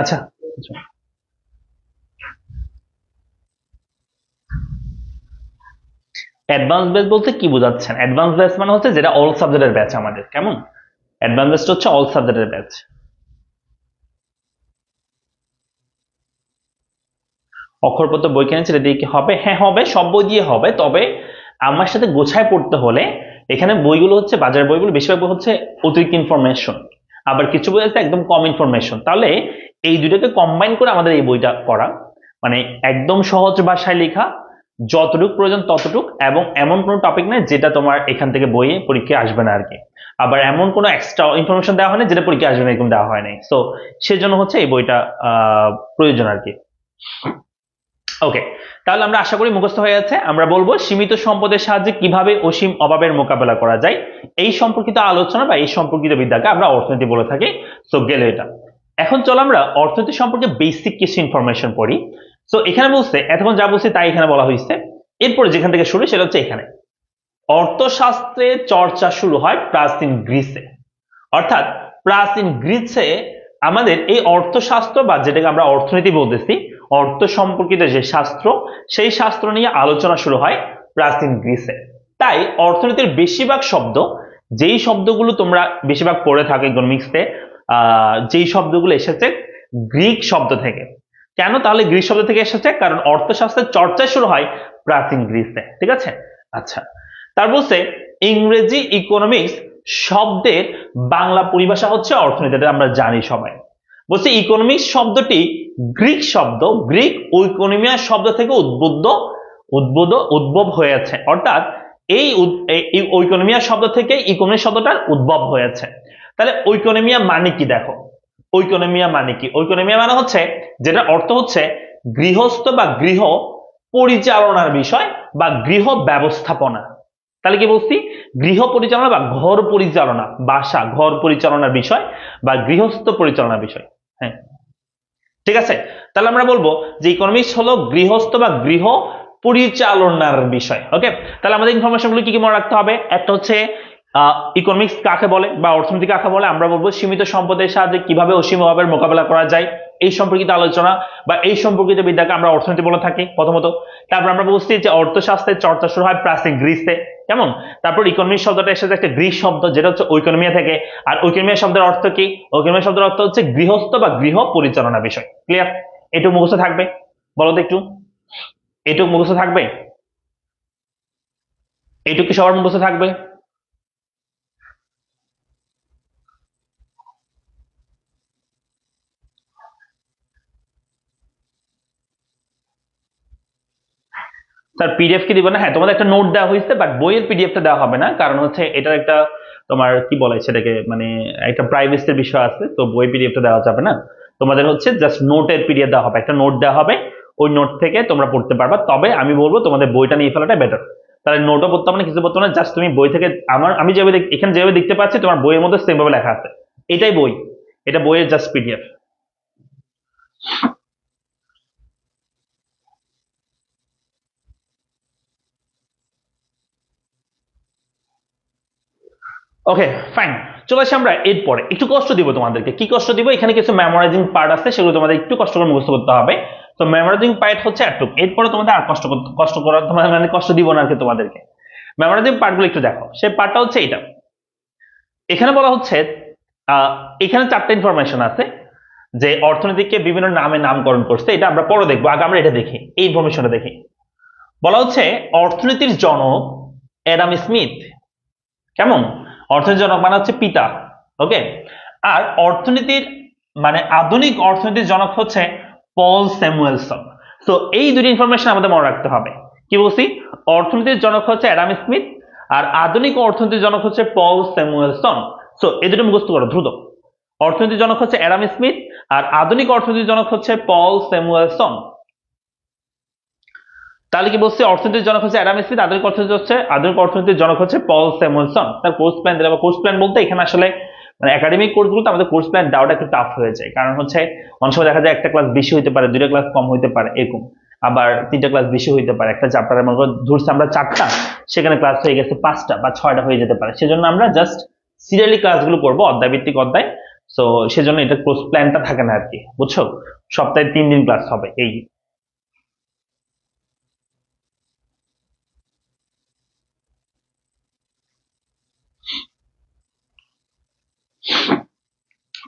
আচ্ছা, আচ্ছা। অ্যাডভান্স ব্যাচ বলতে কি বোঝাচ্ছেন? অ্যাডভান্স ব্যাচ মানে হচ্ছে যেটা অল সাবজেক্টের ব্যাচ আমাদের, কেমন? অ্যাডভান্স ব্যাচ হচ্ছে অল সাবজেক্টের ব্যাচ। অক্ষরপত্র বই কিনেছে, সেটা দিয়ে কি হবে? হ্যাঁ হবে, সব বই দিয়ে হবে, তবে আমার সাথে গোছায় পড়তে হলে এখানে বইগুলো হচ্ছে, বাজারের বইগুলো বেশিরভাগ বই হচ্ছে অতিরিক্ত ইনফরমেশন, আবার কিছু বই আছে একদম কম ইনফরমেশন। তাহলে এই দুটোকে কম্বাইন করে আমাদের এই বইটা করা, মানে একদম সহজ ভাষায় লেখা, যতটুক প্রয়োজন ততটুক, এবং এমন কোনো টপিক নেই যেটা তোমার এখান থেকে বইয়ে পরীক্ষায় আসবে না আর কি। আবার এমন কোনো এক্সট্রা ইনফরমেশন দেওয়া হয় না যেটা পরীক্ষায় আসবে না, এরকম দেওয়া হয় নাই। সো সেজন্য হচ্ছে এই বইটা প্রয়োজন আর কি। ওকে, তাহলে আমরা আশা করি মুখস্থ হয়ে যাচ্ছে। আমরা বলবো সীমিত সম্পদের সাহায্যে কিভাবে অসীম অভাবের মোকাবেলা করা যায়, এই সম্পর্কিত আলোচনা বা এই সম্পর্কিত বিদ্যাকে আমরা অর্থনীতি বলে থাকি। সো গেল এটা। এখন চলো আমরা অর্থনীতি সম্পর্কে বেসিক কিছু ইনফরমেশন পড়ি। সো এখানে বলছে, এতক্ষণ যা বলছি তাই এখানে বলা হয়েছে। এরপরে যেখান থেকে শুরু সেটা হচ্ছে এখানে, অর্থশাস্ত্রের চর্চা শুরু হয় প্রাচীন গ্রিসে। অর্থাৎ প্রাচীন গ্রিসে আমাদের এই অর্থশাস্ত্র বা যেটাকে আমরা অর্থনীতি বলতেছি, অর্থ সম্পর্কিত যে শাস্ত্র, সেই শাস্ত্র নিয়ে আলোচনা শুরু হয় প্রাচীন গ্রিসে। তাই অর্থনীতির বেশিরভাগ শব্দ, যেই শব্দগুলো তোমরা বেশিরভাগ পড়ে থাকো ইকোনমিক্সে, যেই শব্দগুলো এসেছে গ্রিক শব্দ থেকে। কেন তাহলে গ্রিক শব্দ থেকে এসেছে? কারণ অর্থশাস্ত্রের চর্চা শুরু হয় প্রাচীন গ্রিসে, ঠিক আছে? আচ্ছা, তার বলছে ইংরেজি ইকোনমিক্স শব্দের বাংলা পরিভাষা হচ্ছে অর্থনীতি, এটা আমরা জানি সবাই। বলছে ইকোনমিক্স শব্দটি গ্রিক শব্দ, গ্রিক ওইকোনমিয়া শব্দ থেকে উদ্ভব হয়েছে। অর্থাৎ এই ওইকোনমিয়া শব্দ থেকে ইকোনমিক্স শব্দটার উদ্ভব হয়েছে। তাহলে ওইকোনমিয়া মানে কি দেখো, ওইকোনমিয়া মানে কি? ওইকোনমিয়া মানে হচ্ছে, যেটা অর্থ হচ্ছে গৃহস্থ বা গৃহ পরিচালনার বিষয় বা গৃহ ব্যবস্থাপনা। তাহলে কি বলছি? গৃহ পরিচালনা বা ঘর পরিচালনা, বাসা ঘর পরিচালনার বিষয় বা গৃহস্থ পরিচালনার বিষয়। হ্যাঁ, ঠিক আছে। তাহলে আমরা বলবো যে ইকোনমিক্স হলো গৃহস্থ বা গৃহ পরিচালনার বিষয়। ওকে, তাহলে আমাদের ইনফরমেশন গুলো কি কি মনে রাখতে হবে? একটা হচ্ছে ইকোনমিক্স কাকে বলে বা অর্থনীতি কাকে বলে। আমরা বলবো সীমিত সম্পদের সাহায্যে কিভাবে অসীম অভাবের মোকাবেলা করা যায়, এই সম্পর্কিত আলোচনা বা এই সম্পর্কিত বিদ্যাকে আমরা অর্থনীতি বলে থাকি প্রথমত। তারপর আমরা বলছি যে অর্থশাস্ত্রের চর্চা শুরু হয় প্রাচীন গ্রিসে, কেমন? তারপর ইকোনমিক্স শব্দটা এসেছে একটা গ্রিক শব্দ, যেটা হচ্ছে ওইকোনমিয়া থেকে। আর ওইকোনমিয়া শব্দের অর্থ কি? ওইকোনমিয়া শব্দের অর্থ হচ্ছে গৃহস্থ বা গৃহ পরিচালনা বিষয়। ক্লিয়ার? এটুকু মুখস্থ থাকবে? বলো তো একটু, এটুকু মুখস্থ থাকবে? এটুকু কি সবার মুখস্থ থাকবে? স্যার পিডিএফ কি দিবে না? হ্যাঁ, তোমাদের একটা নোট দেওয়া হয়েছে, বাট বইয়ের পিডিএফটা দেওয়া হবে না, কারণ হচ্ছে এটার একটা তোমার কি বলে সেটাকে, মানে একটা প্রাইভেসির বিষয় আছে, তো বই পিডিএফটা দেওয়া যাবে না। তোমাদের হচ্ছে জাস্ট নোটের পিডিএফ দেওয়া হবে, একটা নোট দেওয়া হবে, ওই নোট থেকে তোমরা পড়তে পারবা। তবে আমি বলবো তোমাদের বইটা নিয়ে ফেলাটা বেটার। তাহলে নোটও পড়তে হবে না, কিছু পড়তে হবে না, জাস্ট তুমি বই থেকে আমি যেভাবে এখানে যেভাবে দেখতে পাচ্ছি তোমার বইয়ের মধ্যে সেম ভাবে লেখা আছে, এটাই বই, এটা বইয়ের জাস্ট পিডিএফ। ওকে, ফাইন। চলে আসি আমরা এরপরে, একটু কষ্ট দিব তোমাদেরকে। কি কষ্ট দিব? এখানে কিছু মেমোরাইজিং পার্ট আছে, সেগুলো তোমাদের একটু কষ্ট করে মুখস্থ করতে হবে। তো মেমোরাইজিং পার্ট হচ্ছে এতটুকু, এরপরে তোমাদের আর কষ্ট করার তোমাদের মানে কষ্ট দিব না আর কি তোমাদেরকে। মেমোরাইজিং পার্টগুলো একটু দেখো, সেই পার্টটা হচ্ছে এটা। এখানে বলা হচ্ছে এখানে চারটা ইনফরমেশন আছে, যে অর্থনীতিকে বিভিন্ন নামে নামকরণ করছে, এটা আমরা পরে দেখবো, আগে আমরা এটা দেখি, এই ইনফরমেশনটা দেখি। বলা হচ্ছে অর্থনীতির জনক অ্যাডাম স্মিথ, কেমন? অর্থনীতির জনক মানে হচ্ছে পিতা। ওকে, আর অর্থনীতির মানে আধুনিক অর্থনীতির জনক হচ্ছে পল স্যামুয়েলসন। তো এই দুটি ইনফরমেশন আমাদের মনে রাখতে হবে। কি বলছি? অর্থনীতির জনক হচ্ছে অ্যাডাম স্মিথ, আর আধুনিক অর্থনীতির জনক হচ্ছে পল স্যামুয়েলসন। সো এই দুটো মুখস্থ করো দ্রুত। অর্থনীতির জনক হচ্ছে অ্যাডাম স্মিথ, আর আধুনিক অর্থনীতির জনক হচ্ছে পল স্যামুয়েলসন। তাহলে কি বলছি? অর্থনীতির জনক হচ্ছে অ্যাডাম স্মিথ, আধুনিক অর্থনীতির জনক হচ্ছে পল স্যামুয়েলসন। তার কোর্স প্ল্যান দিলে, কোর্স প্ল্যান বলতে এখানে আসলে মানে একাডেমিক কোর্সগুলোতে আমাদের কোর্স প্ল্যান দেওয়াটা একটু টাফ হয়ে যায়, কারণ হচ্ছে অনেক সময় দেখা যায় একটা ক্লাস বেশি হইতে পারে, দুইটা ক্লাস কম হইতে পারে এরকম, আবার তিনটা ক্লাস বেশি হইতে পারে। একটা চ্যাপ্টারের মধ্যে ধরছি আমরা 4টা, সেখানে ক্লাস হয়ে গেছে 5টা বা 6টা হয়ে যেতে পারে। সেজন্য আমরা জাস্ট সিরিয়ালি ক্লাসগুলো করবো, অধ্যায় ভিত্তিক অধ্যায়। তো সেজন্য এটা কোর্স প্ল্যানটা থাকে না আর কি, বুঝছো? সপ্তাহে 3 দিন ক্লাস হবে এই।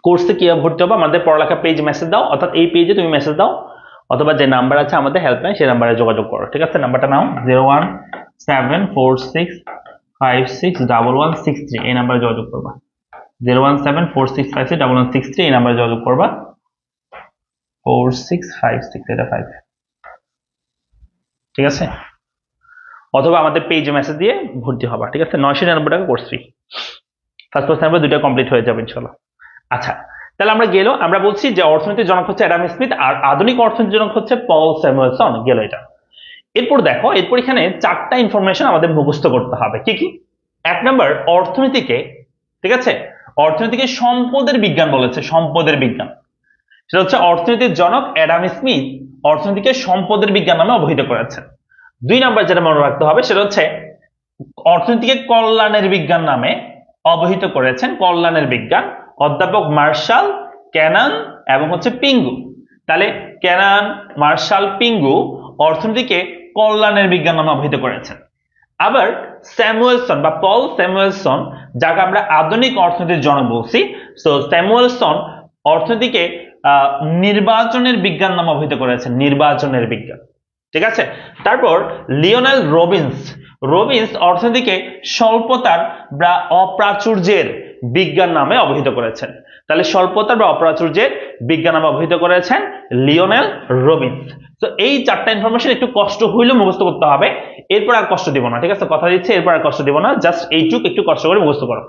কোর্সে কিভাবে ভর্তি হবে? আমাদের পড়ালেখা পেজ মেসেজ দাও, অর্থাৎ এই পেজে তুমি মেসেজ দাও, অথবা যে নাম্বার আছে আমাদের হেল্পলাইন, সেই নাম্বারে যোগাযোগ করো। ঠিক আছে? নাম্বারটা নাও, 01746561163, এই নাম্বারে যোগাযোগ করবা। 01746561163, এই নাম্বারে যোগাযোগ করবা। 4656, এটা 5। ঠিক আছে? অথবা আমাদের পেজে মেসেজ দিয়ে ভর্তি হবা। ঠিক আছে? 999 টাকা course fee. First course number 2টা কমপ্লিট হয়ে যাবে ইনশাল্লাহ। আচ্ছা, তাহলে আমরা বলছি যে অর্থনীতির জনক হচ্ছে অ্যাডাম স্মিথ, আর আধুনিক অর্থনীতির জনক হচ্ছে পল স্যামুয়েলসন। গেল এটা। এরপর দেখো, এরপর এখানে 4টা ইনফরমেশন আমাদের মুখস্থ করতে হবে। কি কি? 1 নাম্বার, অর্থনীতিকে, ঠিক আছে, অর্থনীতিকে সম্পদের বিজ্ঞান বলেছে, সম্পদের বিজ্ঞান। সেটা হচ্ছে অর্থনীতির জনক অ্যাডাম স্মিথ অর্থনীতিকে সম্পদের বিজ্ঞান নামে অভিহিত করেছেন। 2 নাম্বার যেটা মনে রাখতে হবে সেটা হচ্ছে অর্থনীতিকে কল্যাণের বিজ্ঞান নামে অভিহিত করেছেন, কল্যাণের বিজ্ঞান, অধ্যাপক মার্শাল, ক্যানান এবং হচ্ছে পিঙ্গু। তাহলে ক্যানান, মার্শাল, পিঙ্গু অর্থনীতিকে কল্যাণের বিজ্ঞান নামে অভিহিত করেছেন। আবার স্যামুয়েলসন বা পল স্যামুয়েলসন, যাকে আমরা আধুনিক অর্থনীতির জনক বলছি, সো স্যামুয়েলসন অর্থনীতিকে নির্বাচনের বিজ্ঞান নামে অভিহিত করেছেন, নির্বাচনের বিজ্ঞান। ঠিক আছে? তারপর লিওনেল রবিন্স, রবিন্স অর্থনীতিকে স্বল্পতার বা অপ্রাচুর্যের বিজ্ঞান নামে অভিহিত করেছেন। তাহলে স্বল্পতার বা অপ্রাচুর্যের বিজ্ঞান নামে অভিহিত করেছেন লিওনেল রবিন্স। তো এই 4টা ইনফরমেশন একটু কষ্ট হইলেও মুখস্থ করতে হবে, এরপর আর কষ্ট দিব না। ঠিক আছে? কথা দিচ্ছি, এরপর আর কষ্ট দিব না, জাস্ট এইটুক একটু কষ্ট করে মুখস্থ করো।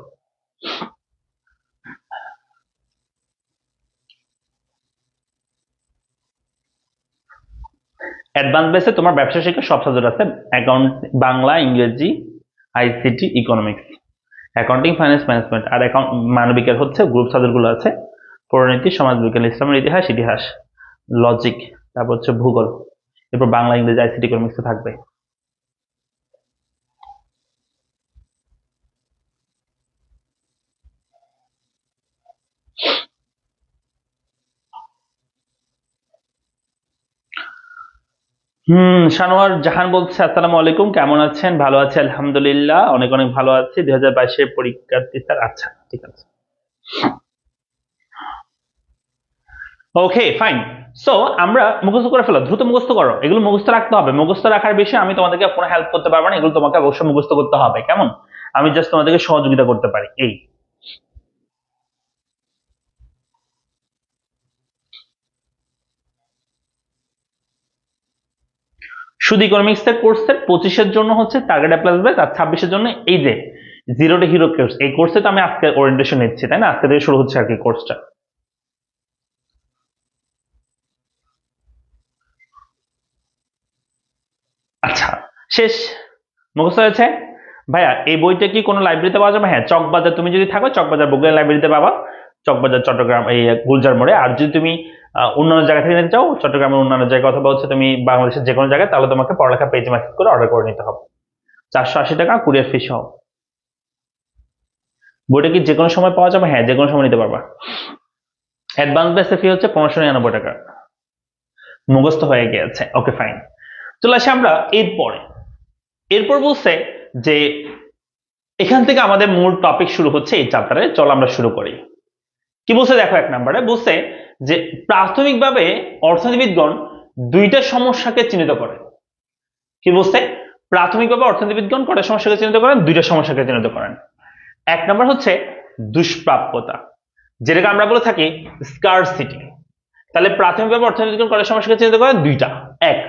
অ্যাডভান্স বেসে তোমার ব্যবসা শিক্ষা সব সাবজেক্ট আছে, অ্যাকাউন্ট, বাংলা, ইংরেজি, ICT, economics, accounting, finance, management, আর অ্যাকাউন্ট মানবিকের হচ্ছে গ্রুপ সাবজেক্ট গুলো আছে, পরিণীতি, সমাজ বিজ্ঞান, ইসলামের ইতিহাস, লজিক, তারপর হচ্ছে ভূগোল, এরপর বাংলা, ইংরেজি, আইসিটি, ইকোনমিক্স থাকবে। সানোয়ার জাহান বলছে, আসসালামু আলাইকুম, কেমন আছেন? ভালো আছি আলহামদুলিল্লাহ, অনেক অনেক ভালো আছি। 2022-এর পরীক্ষার্থী স্যার। আচ্ছা, ঠিক আছে, ওকে, ফাইন। সো আমরা মুখস্থ করে ফেলো, দ্রুত মুখস্থ করো, এগুলো মুখস্থ রাখতে হবে। মুখস্থ রাখার বিষয়ে আমি তোমাদেরকে কোনো হেল্প করতে পারবো না, এগুলো তোমাকে অবশ্যই মুখস্থ করতে হবে, কেমন? আমি জাস্ট তোমাদেরকে সহযোগিতা করতে পারি এই। শুধু ইকোনমিক্সের কোর্সের 25-এর জন্য হচ্ছে টার্গেট প্লাস বেস, আর 26-এর জন্য এই যে জিরো টু হিরো কোর্স, এই কোর্সে তো আমি আজকে ওরিয়েন্টেশন নিচ্ছি, তাই না? আজকে থেকে শুরু হচ্ছে আর কি কোর্সটা। আচ্ছা, শেষ, মুখস্থ হয়েছে? ভাইয়া এই বইটা কি কোনো লাইব্রেরিতে পাওয়া যাবে? হ্যাঁ, চকবাজার, তুমি যদি থাকো চকবাজার বগুড়া লাইব্রেরিতে পাবা, চকবাজার চট্টগ্রাম এই গুলজার মোড়ে। আর যদি তুমি অন্যান্য জায়গা থেকে নিতে চাও, চট্টগ্রামের অন্যান্য জায়গা অথবা হচ্ছে তুমি বাংলাদেশের যে কোনো জায়গায়, তাহলে তোমাকে পড়ালেখা পেজ মেসেজ করে অর্ডার করে নিতে হবে, 480 টাকা কুরিয়ার ফি সহ। বইটা কি যে কোনো সময় পাওয়া যাবে? হ্যাঁ, যে কোনো সময় নিতে পারবা। অ্যাডভান্স বেসে ফি হচ্ছে 1599 টাকা। মুখস্থ হয়ে গিয়েছে, ওকে ফাইন। চলে আসি আমরা এরপর বলছে যে এখান থেকে আমাদের মূল টপিক শুরু হচ্ছে এই চ্যাপ্টারে। চলো আমরা শুরু করি। কি বলছে দেখো, 1 নম্বরে বলছে যে প্রাথমিকভাবে অর্থনীতিবিদগণ 2টা সমস্যাকে চিহ্নিত করে। কি বলছে? প্রাথমিকভাবে অর্থনীতিবিদগণ কয়টা সমস্যাকে চিহ্নিত করেন? 2টা সমস্যাকে চিহ্নিত করেন। 1 নম্বর হচ্ছে দুষ্প্রাপ্যতা, যেটাকে আমরা বলে থাকি স্কারসিটি। তাহলে প্রাথমিকভাবে অর্থনৈতিক কয়টা সমস্যাকে চিহ্নিত করে? দুইটা। এক,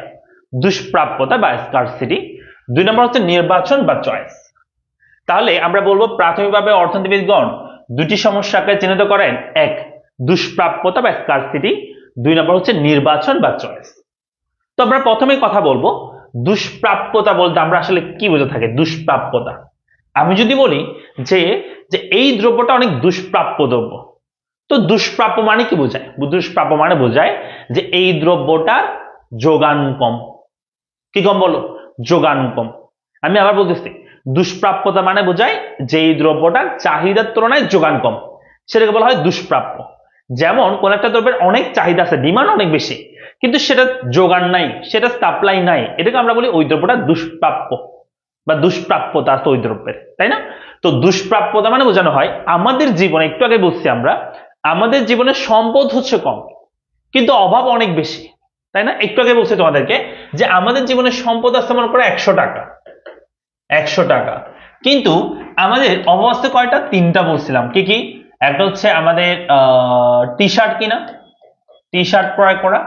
দুষ্প্রাপ্যতা বা স্কারসিটি। দুই নম্বর হচ্ছে নির্বাচন বা চয়েস। তাহলে আমরা বলবো প্রাথমিকভাবে অর্থনীতিবিদগণ দুটি সমস্যাকে চিহ্নিত করেন, এক দুষ্প্রাপ্যতা বা স্কারসিটি, দুই নম্বর হচ্ছে নির্বাচন বা চয়েস। তো আমরা প্রথমে কথা বলবো দুষ্প্রাপ্যতা বলতে আমরা আসলে কি বুঝে থাকি। দুষ্প্রাপ্যতা, আমি যদি বলি যে যে এই দ্রব্যটা অনেক দুষ্প্রাপ্য দ্রব্য, তো দুষ্প্রাপ্য মানে কি বোঝায়? দুষ্প্রাপ্য মানে বোঝায় যে এই দ্রব্যটার যোগান কম। কি কম বলো? যোগান কম। আমি আবার বলতেছি, দুষ্প্রাপ্যতা মানে বোঝায় যে এই দ্রব্যটার চাহিদার তুলনায় যোগান কম, সেটাকে বলা হয় দুষ্প্রাপ্য। যেমন কোন একটা দ্রব্যের অনেক চাহিদা আছে, ডিমান্ড অনেক বেশি, কিন্তু সেটা যোগান নাই, সেটা সাপ্লাই নাই, এটাকে আমরা বলি ওই দ্রব্যটা দুষ্প্রাপ্য বা দুষ্প্রাপ্যতা আছে ওই দ্রব্যের, তাই না? তো দুষ্প্রাপ্যতা মানে বোঝানো হয় আমাদের জীবনে, একটু আগে বলছি আমরা, আমাদের জীবনে সম্পদ হচ্ছে কম কিন্তু অভাব অনেক বেশি, তাই না? একটু আগে বলছি তোমাদেরকে যে আমাদের জীবনে সম্পদ আছে মনে করো 100 টাকা, 100 টাকা, কিন্তু আমাদের অভাব আছে কয়টা? তিনটা বলছিলাম। কি কি? একটা হচ্ছে আমাদের টি শার্ট কিনা, টি শার্ট ক্রয় করা।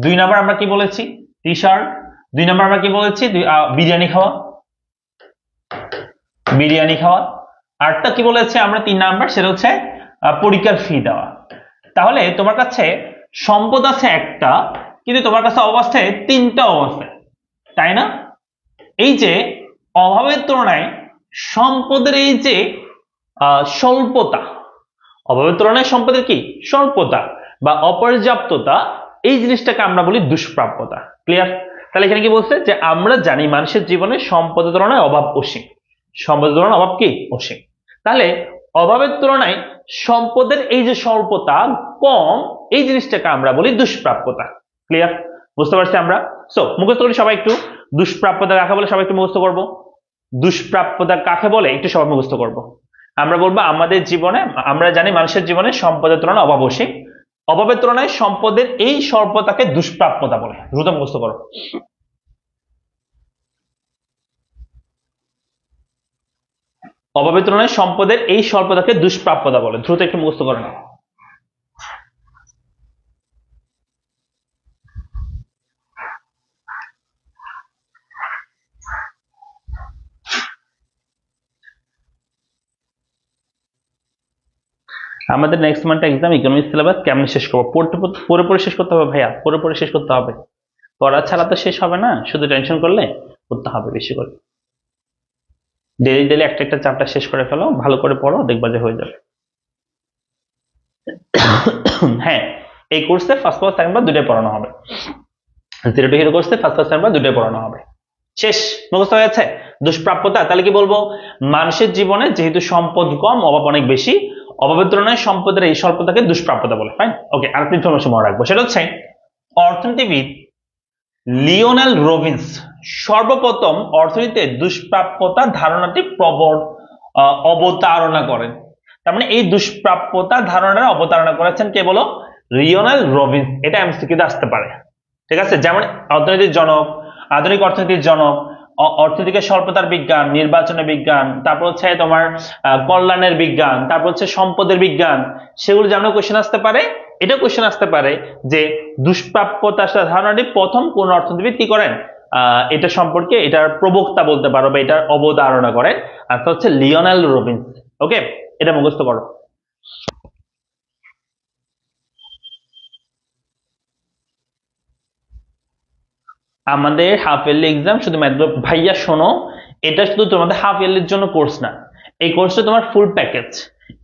দুই নাম্বার আমরা কি বলেছি? T shirt. দুই নাম্বার আমরা কি বলেছি? বিরিয়ানি খাওয়া, বিরিয়ানি খাওয়া। আরটা কি বলেছে আমরা? তিন নাম্বার, সেটা হচ্ছে পরীক্ষার ফি দেওয়া। তাহলে তোমার কাছে সম্পদ আছে একটা, কিন্তু তোমার কাছে অবস্থায় তিনটা অবস্থায়, তাই না? এই যে অভাবের তুলনায় সম্পদের এই যে স্বল্পতা, অভাবের তুলনায় সম্পদের কি স্বল্পতা বা অপর্যাপ্ততা, এই জিনিসটাকে আমরা বলি দুষ্প্রাপ্যতা। ক্লিয়ার? তাহলে এখানে কি বলছে যে আমরা জানি মানুষের জীবনে সম্পদের তুলনায় অভাব অসীম, সম্পদের তুলনায় অভাব কি অসীম। তাহলে অভাবের তুলনায় সম্পদের এই যে স্বল্পতা কম, এই জিনিসটাকে আমরা বলি দুষ্প্রাপ্যতা। ক্লিয়ার? বুঝতে পারছি আমরা? সো মুখস্থ করি সবাই একটু, দুষ্প্রাপ্যতা কাকে বলে সবাই একটু মুখস্থ করবো। দুষ্প্রাপ্যতা কাকে বলে একটু সবাই মুখস্থ করবো। আমরা বলবো আমাদের জীবনে, আমরা জানি মানুষের জীবনে সম্পদের তুলনায় অভাব অসীম, অভাবের তুলনায় সম্পদের এই স্বল্পতাকে দুষ্প্রাপ্যতা বলে। দ্রুত মুখস্থ করো। অভাবের তুলনায় সম্পদের এই স্বল্পতাকে দুষ্প্রাপ্যতা বলে। দ্রুত একটু মুখস্থ করে নাও। আমাদের next month exam, economics syllabus কেমন শেষ করবো? পুরোপুরি শেষ করতে হবে ভাইয়া, পুরোপুরি শেষ করতে হবে। পড়া ছাড়া তো শেষ হবে না, শুধু টেনশন করলে করতে হবে বেশি করে। ডেলি ডেলি একটা একটা চ্যাপ্টার শেষ করে ফেলো, ভালো করে পড়ো, দেখবা যে হয়ে যাবে। হ্যাঁ, এই কোর্সে ফার্স্ট ক্লাস সেকেন্ড ক্লাস দুটোই পড়ানো হবে। জিরো টু হিরো কোর্সে ফার্স্ট ক্লাস সেকেন্ড ক্লাস দুটোই পড়ানো হবে। শেষ? মুখস্থ হয়েছে? দুষ্প্রাপ্যতা, তাহলে কি বলবো? মানুষের জীবনে যেহেতু সম্পদ কম, অভাব অনেক বেশি, অভাবের তুলনায় সম্পদের এই স্বল্পতাকে দুষ্প্রাপ্যতা বলে। ফাইন, ওকে। আরেকটা ইনফরমেশন মনে রাখবো, সেটা হচ্ছে অর্থনীতিবিদ লিওনেল রবিন্স সর্বপ্রথম অর্থনীতিতে দুষ্প্রাপ্যতা ধারণাটি অবতারণা করেন। তার মানে এই দুষ্প্রাপ্যতা ধারণার অবতারণা করেছেন কে বলো? Lionel Robbins. এটা এমসিকিউতে আসতে পারে, ঠিক আছে? যেমন অর্থনীতির জনক, আধুনিক অর্থনীতির জনক, অর্থনীতিকে স্বল্পতার বিজ্ঞান, নির্বাচনের বিজ্ঞান, তারপর হচ্ছে তোমার কল্যাণের বিজ্ঞান, তারপর হচ্ছে সম্পদের বিজ্ঞান, সেগুলো যেমন কোশ্চেন আসতে পারে, এটা কোশ্চেন আসতে পারে যে দুষ্প্রাপ্যতা ধারণাটি প্রথম কোন অর্থনীতিবিদ কি করেন, এটা সম্পর্কে এটার প্রবক্তা বলতে পারো বা এটার অবতারণা করেন, আর হচ্ছে লিওনেল রবিন্স। ওকে, এটা মুখস্থ করো। আমাদের হাফ ইয়ারলি এক্সাম শুধু ম্যাথ ভাইয়া শোনো, এটা শুধু তোমাদের হাফ ইয়ারলির জন্য কোর্স না, এই কোর্সটা তোমার ফুল প্যাকেজ।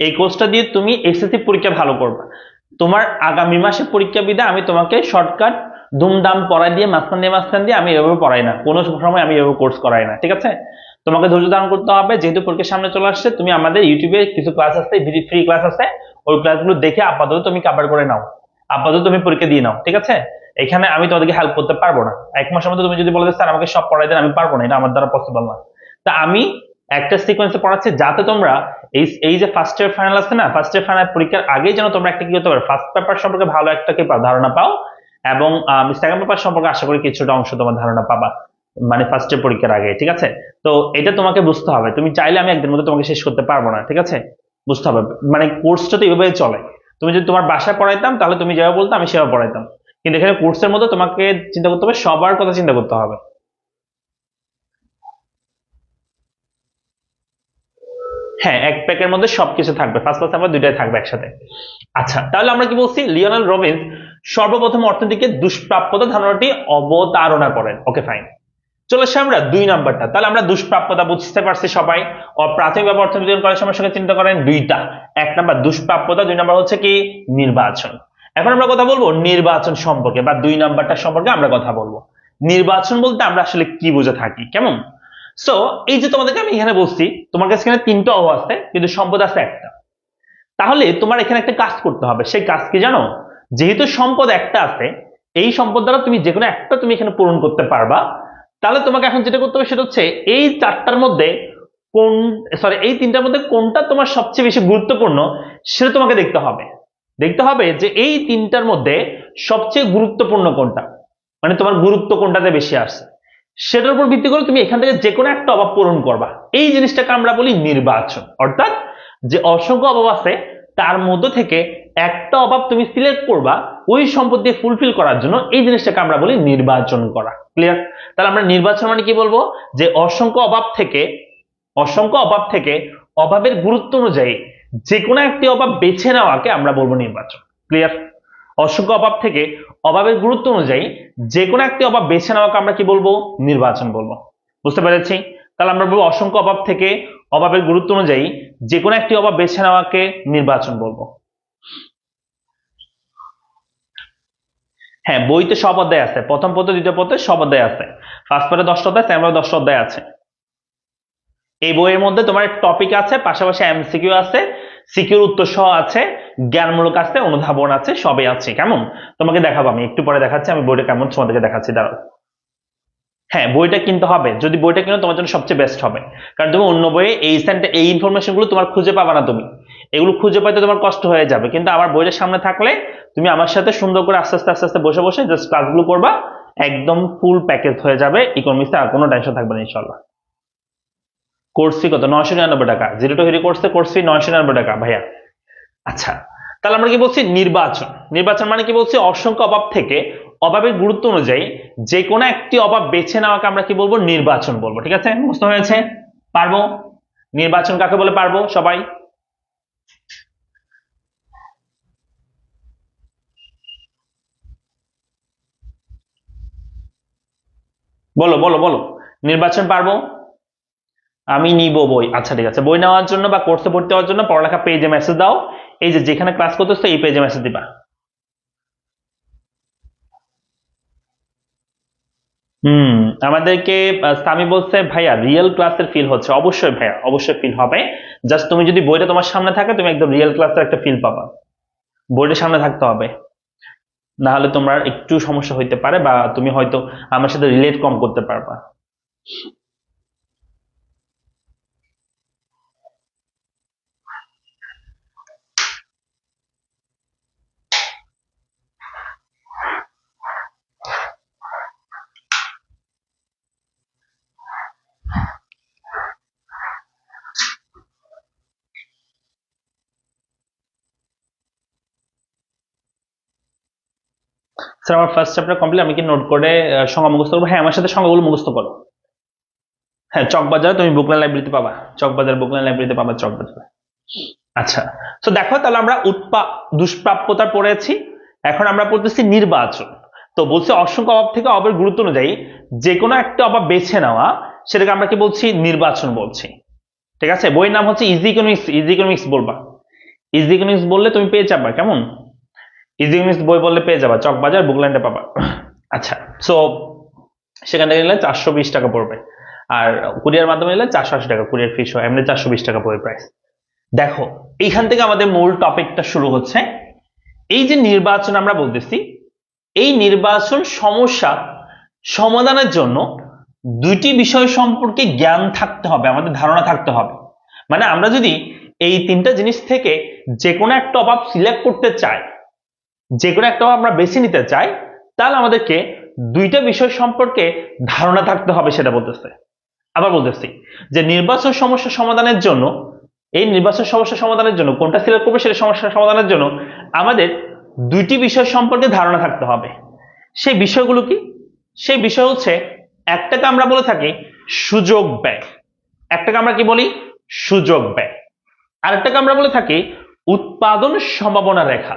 এই কোর্সটা দিয়ে তুমি এসএসসি পরীক্ষা ভালো করবে। তোমার আগামী মাসে পরীক্ষা বিদায় আমি তোমাকে শর্টকাট ধুমধাম পড়াই দিয়ে মাঝখান দিয়ে আমি এভাবে পড়াই না, কোনো সময় আমি এভাবে কোর্স করাই না, ঠিক আছে? তোমাকে ধৈর্য ধারণ করতে হবে, যেহেতু পরীক্ষার সামনে চলে আসছে। তুমি আমাদের ইউটিউবে কিছু ক্লাস আছে, ফ্রি ক্লাস আছে, ওই ক্লাসগুলো দেখে আপাতত তুমি কভার করে নাও, আপাতত তুমি পরীক্ষা দিয়ে নাও, ঠিক আছে? এখানে আমি তোমাদেরকে হেল্প করতে পারবো না। এক মাসের মধ্যে তুমি যদি বলে স্যার আমাকে সব পড়াই দেন, আমি পারবো না, এটা আমার দ্বারা পসিবল না। তা আমি একটা সিকোয়েন্সে পড়াচ্ছি যাতে তোমরা এই যে ফার্স্ট ইয়ার ফাইনাল আছে না, ফার্স্ট ইয়ার ফাইনাল পরীক্ষার আগেই যেন তোমরা একটা কি করতে পারো, ফার্স্ট পেপার সম্পর্কে ভালো একটা কি ধারণা পাও, এবং সেকেন্ড পেপার সম্পর্কে আশা করি কিছুটা অংশ তোমার ধারণা পাবা, মানে ফার্স্ট ইয়ার পরীক্ষার আগে, ঠিক আছে? তো এটা তোমাকে বুঝতে হবে। তুমি চাইলে আমি একদিনের মধ্যে তোমাকে শেষ করতে পারবো না, ঠিক আছে? বুঝতে হবে, মানে কোর্সটা তো এইভাবে চলে। তুমি যদি তোমার বাসায় পড়াইতাম তাহলে তুমি যেভাবে বলতো আমি সেভাবে পড়াইতাম, কিন্তু এখানে কোর্সের মধ্যে তোমাকে চিন্তা করতে হবে, সবার কথা চিন্তা করতে হবে। হ্যাঁ, এক প্যাকের মধ্যে সবকিছু থাকবে, ফার্স্ট ক্লাস আমরা দুইটাই থাকবে একসাথে। আচ্ছা, তাহলে আমরা কি বলছি, লিওনেল রবিন্স সর্বপ্রথম অর্থনীতিকে দুষ্প্রাপ্যতা ধারণাটি অবতারণা করেন। ওকে ফাইন, চলে আসে আমরা 2 নাম্বারটা। তাহলে আমরা দুষ্প্রাপ্যতা বুঝতে পারছি সবাই। প্রাথমিকভাবে অর্থনীতি করার সময় সঙ্গে চিন্তা করেন দুইটা, 1 নাম্বার দুষ্প্রাপ্যতা, 2 নাম্বার হচ্ছে কি নির্বাচন। এখন আমরা কথা বলবো নির্বাচন সম্পর্কে, বা 2 নাম্বারটা সম্পর্কে আমরা কথা বলবো। নির্বাচন বলতে আমরা আসলে কি বুঝে থাকি, কেমন? সো এই যে তোমাদেরকে আমি এখানে বলছি, তোমার কাছে এখানে 3টা অ আছে কিন্তু সম্পদ আছে একটা। তাহলে তোমার এখানে একটা কাজ করতে হবে, সেই কাজ কি জানো? যেহেতু সম্পদ একটা আছে, এই সম্পদ দ্বারা তুমি যে কোনো একটা তুমি এখানে পূরণ করতে পারবা। তাহলে তোমাকে এখন যেটা করতে হবে সেটা হচ্ছে এই 4টার মধ্যে কোন, সরি এই 3টার মধ্যে কোনটা তোমার সবচেয়ে বেশি গুরুত্বপূর্ণ সেটা তোমাকে দেখতে হবে। দেখতে হবে যে এই 3টার মধ্যে সবচেয়ে গুরুত্বপূর্ণ কোনটা, মানে তোমার গুরুত্ব কোনটাতে বেশি আসছে, সেটার উপর ভিত্তি করে তুমি এখান থেকে যে কোনো একটা অভাব পূরণ করবা। এই জিনিসটাকে আমরা বলি নির্বাচন। অর্থাৎ যে অসংখ্য অভাব আছে তার মধ্যে থেকে একটা অভাব তুমি সিলেক্ট করবা ওই সম্পদ দিয়ে ফুলফিল করার জন্য, এই জিনিসটাকে আমরা বলি নির্বাচন করা। ক্লিয়ার? তাহলে আমরা নির্বাচন মানে কি বলবো, যে অসংখ্য অভাব থেকে অভাবের গুরুত্ব অনুযায়ী যে কোনো একটি অভাব বেছে নেওয়াকে আমরা বলবো নির্বাচন। ক্লিয়ার? অসংখ্য অভাব থেকে অভাবের গুরুত্ব অনুযায়ী যে কোনো একটি অভাব বেছে নেওয়াকে আমরা কি বলবো, নির্বাচন বলবো। বুঝতে পেরেছি? তাহলে আমরা বলবো অসংখ্য অভাব থেকে অভাবের গুরুত্ব অনুযায়ী যে কোনো একটি অভাব বেছে নেওয়াকে নির্বাচন বলবো। হ্যাঁ, বইতে সব অধ্যায় আছে, প্রথম পত্র দ্বিতীয় পত্রে সব অধ্যায় আছে। ফার্স্ট পার্টে 10টা অধ্যায়, সেকেন্ড পার্টে 10টা অধ্যায় আছে। এই বইয়ের মধ্যে তোমার টপিক আছে, পাশাপাশি এমসিকিউ আছে, সিকিউর উত্তর সহ আছে, জ্ঞানমূলক আছে, অনুধাবন আছে, সবই আছে। কেমন? তোমাকে দেখাবো, আমি একটু পরে দেখাচ্ছি আমি বইটা কেমন, তোমাদেরকে দেখাচ্ছি, দাঁড়াও। হ্যাঁ, বইটা কিনতে হবে, যদি বইটা কিনো তোমার জন্য সবচেয়ে বেস্ট হবে, কারণ তুমি অন্য বইয়ে এই ইনফরমেশন গুলো তোমার খুঁজে পাবা না, তুমি এগুলো খুঁজে পাইতে তোমার কষ্ট হয়ে যাবে। কিন্তু আমার বইটা সামনে থাকলে তুমি আমার সাথে সুন্দর করে আস্তে আস্তে আস্তে আস্তে বসে বসে জাস্ট ক্লাসগুলো করবা, একদম ফুল প্যাকেজ হয়ে যাবে ইকোনমিক্সে, আর কোনো টেনশন থাকবে না ইনশাল্লাহ। কোর্স ফি কত? 999 টাকা। জিরো টু হিরো কোর্সে কোর্স ফি 999 টাকা ভাইয়া। আচ্ছা, তাহলে আমরা কি বলছি, নির্বাচন। নির্বাচন মানে কি বলছি, অসংখ্য অভাব থেকে অভাবের গুরুত্ব অনুযায়ী যে কোনো একটি অভাব বেছে নেওয়াকে আমরা কি বলবো, নির্বাচন বলবো। ঠিক আছে? বুঝতে হয়েছে? পারবো? নির্বাচন কাকে বলে পারবো সবাই? বলো বলো বলো, নির্বাচন পারবো? আমি নিব বই। আচ্ছা ঠিক আছে, বই নেওয়ার জন্য বা কোর্সে ভর্তি হওয়ার জন্য পড়ালেখা পেজে মেসেজ দাও, এই যে যেখানে ক্লাস করতেছো এই পেজে মেসেজ দিবা। হুম, আমাদেরকে সামি বলছে ভাইয়া রিয়েল ক্লাসের ফিল হচ্ছে। অবশ্যই ভাইয়া, অবশ্যই ফিল হবে। জাস্ট তুমি যদি বইটা তোমার সামনে থাকে তুমি একদম রিয়েল ক্লাসের একটা ফিল পাবা। বইটা সামনে থাকতে হবে, না হলে তোমার একটু সমস্যা হইতে পারে, বা তুমি হয়তো আমার সাথে রিলেট কম করতে পারবা। স্যার আমার ফার্স্ট চ্যাপ্টার কমপ্লিট, আমি কি নোট করে সংজ্ঞা মুখস্থ করবো? হ্যাঁ, আমার সাথে সংজ্ঞাগুলো মুখস্থ করো। হ্যাঁ, চকবাজারে তুমি বুকল্যান্ড লাইব্রেরিতে পাবা, চকবাজার বুকল্যান্ড লাইব্রেরিতে পাবা, চকবাজার। আচ্ছা, তো দেখো তাহলে আমরা দুষ্প্রাপ্যতা পড়েছি, এখন আমরা পড়তেছি নির্বাচন। তো বলছি অসংখ্য অভাব থেকে অভাবের গুরুত্ব অনুযায়ী যে কোনো একটা অভাব বেছে নেওয়া, সেটাকে আমরা কি বলছি, নির্বাচন বলছি। ঠিক আছে? বইয়ের নাম হচ্ছে ইজি ইকোনমিক্স। ইজি ইকোনমিক্স বলবা, ইজি ইকোনমিক্স বললে তুমি পেয়ে যাবা। কেমন? ইজি ইকোনমিক্স বই বললে পেয়ে যাবা, চকবাজার বুকল্যান্ডে পাবা। আচ্ছা, সো সেখান থেকে নিলে 420 টাকা পড়বে, আর কুরিয়ার মাধ্যমে নিলে 480 টাকা, কুরিয়ার ফিস হয়, এমনি 420 টাকা পড়বে প্রাইস। দেখো, এইখান থেকে আমাদের মূল টপিকটা শুরু হচ্ছে। এই যে নির্বাচন আমরা বলতেছি, এই নির্বাচন সমস্যা সমাধানের জন্য দুইটি বিষয় সম্পর্কে জ্ঞান থাকতে হবে, আমাদের ধারণা থাকতে হবে। মানে আমরা যদি এই 3টা জিনিস থেকে যে কোনো একটা অভাব সিলেক্ট করতে চাই, যে কোনো একটা অভাব আমরা বেছে নিতে চাই, তাহলে আমাদেরকে দুইটা বিষয় সম্পর্কে ধারণা থাকতে হবে, সেটা বলতেছে। আবার বলতেছি যে নির্বাচন সমস্যা সমাধানের জন্য এই নির্বাচন সমস্যা সমাধানের জন্য কোনটা সিলেক্ট করবে সেটা সমস্যা সমাধানের জন্য আমাদের দুইটি বিষয় সম্পর্কে ধারণা থাকতে হবে। সেই বিষয়গুলো কি? সেই বিষয় হচ্ছে, একটাকে আমরা বলে থাকি সুযোগ ব্যয়, একটাকে আমরা কি বলি? সুযোগ ব্যয়। আরেকটাকে আমরা বলে থাকি উৎপাদন সম্ভাবনা রেখা।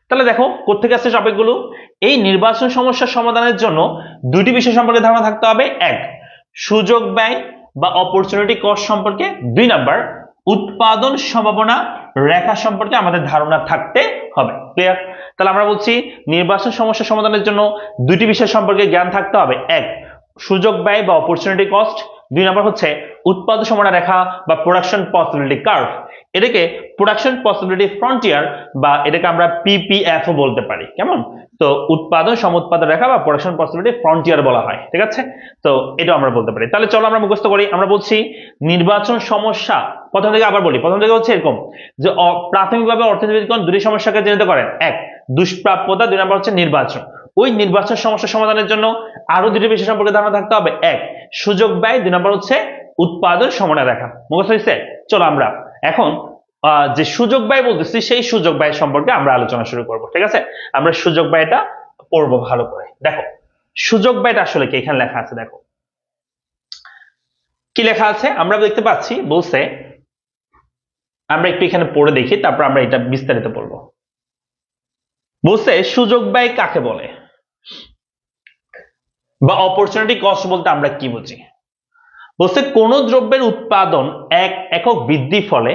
তাহলে দেখো কোত্থেকে আসছে টপিকগুলো। এই নির্বাচন সমস্যা সমাধানের জন্য দুইটি বিষয় সম্পর্কে ধারণা থাকতে হবে। এক, সুযোগ ব্যয় বা অপরচুনিটি কস্ট সম্পর্কে। 2 নাম্বার, উৎপাদন সম্ভাবনা রেখা সম্পর্কে আমাদের ধারণা থাকতে হবে। ক্লিয়ার? তাহলে আমরা বলছি নির্বাচন সমস্যা সমাধানের জন্য দুইটি বিষয় সম্পর্কে জ্ঞান থাকতে হবে। এক, সুযোগ ব্যয় বা অপরচুনিটি কস্ট। 2 নাম্বার হচ্ছে উৎপাদন সম্ভাবনা রেখা বা প্রোডাকশন পসিবিলিটি কার্ভ। এটাকে প্রোডাকশন পসিবিলিটি ফ্রন্টিয়ার বা এটাকে আমরা পিপিএফ ও বলতে পারি। কেমন? তো উৎপাদন সমুৎপাদন রেখা বা প্রোডাকশন পসিবিলিটি ফ্রন্টিয়ার বলা হয়। ঠিক আছে? তো এটা আমরা বলতে পারি। তাহলে চলো আমরা মুখস্থ করি। আমরা বলছি নির্বাচন সমস্যা, প্রথম থেকে আবার বলি, প্রথম থেকে হচ্ছে এরকম যে প্রাথমিকভাবে অর্থনীতিবিদগণ দুটি সমস্যাকে চিহ্নিত করেন। এক, দুষ্প্রাপ্যতা। 2 নাম্বার হচ্ছে নির্বাচন। ওই নির্বাচন সমস্যা সমাধানের জন্য আরো দুটি বিষয় সম্পর্কে ধারণা থাকতে হবে। এক, সুযোগ ব্যয়। 2 নাম্বার হচ্ছে উৎপাদন সম্ভাবনা রেখা। মুখস্থ হয়েছে? চলো আমরা এখন যে সুযোগ ব্যয় বলতেছি সেই সুযোগ ব্যয় সম্পর্কে আমরা আলোচনা শুরু করব। ঠিক আছে? আমরা সুযোগ ব্যয়টা পড়বো ভালো করে। দেখো সুযোগ ব্যয়টা আসলে কি, এখানে লেখা আছে। দেখো কি লেখা আছে আমরা দেখতে পাচ্ছি। বলছে, আমরা একটু এখানে পড়ে দেখি, তারপর আমরা এটা বিস্তারিত পড়বো। বলছে সুযোগ ব্যয় কাকে বলে বা অপরচুনিটি কস্ট বলতে আমরা কি বুঝি। বলছে কোন দ্রব্যের উৎপাদন এক একক বৃদ্ধি ফলে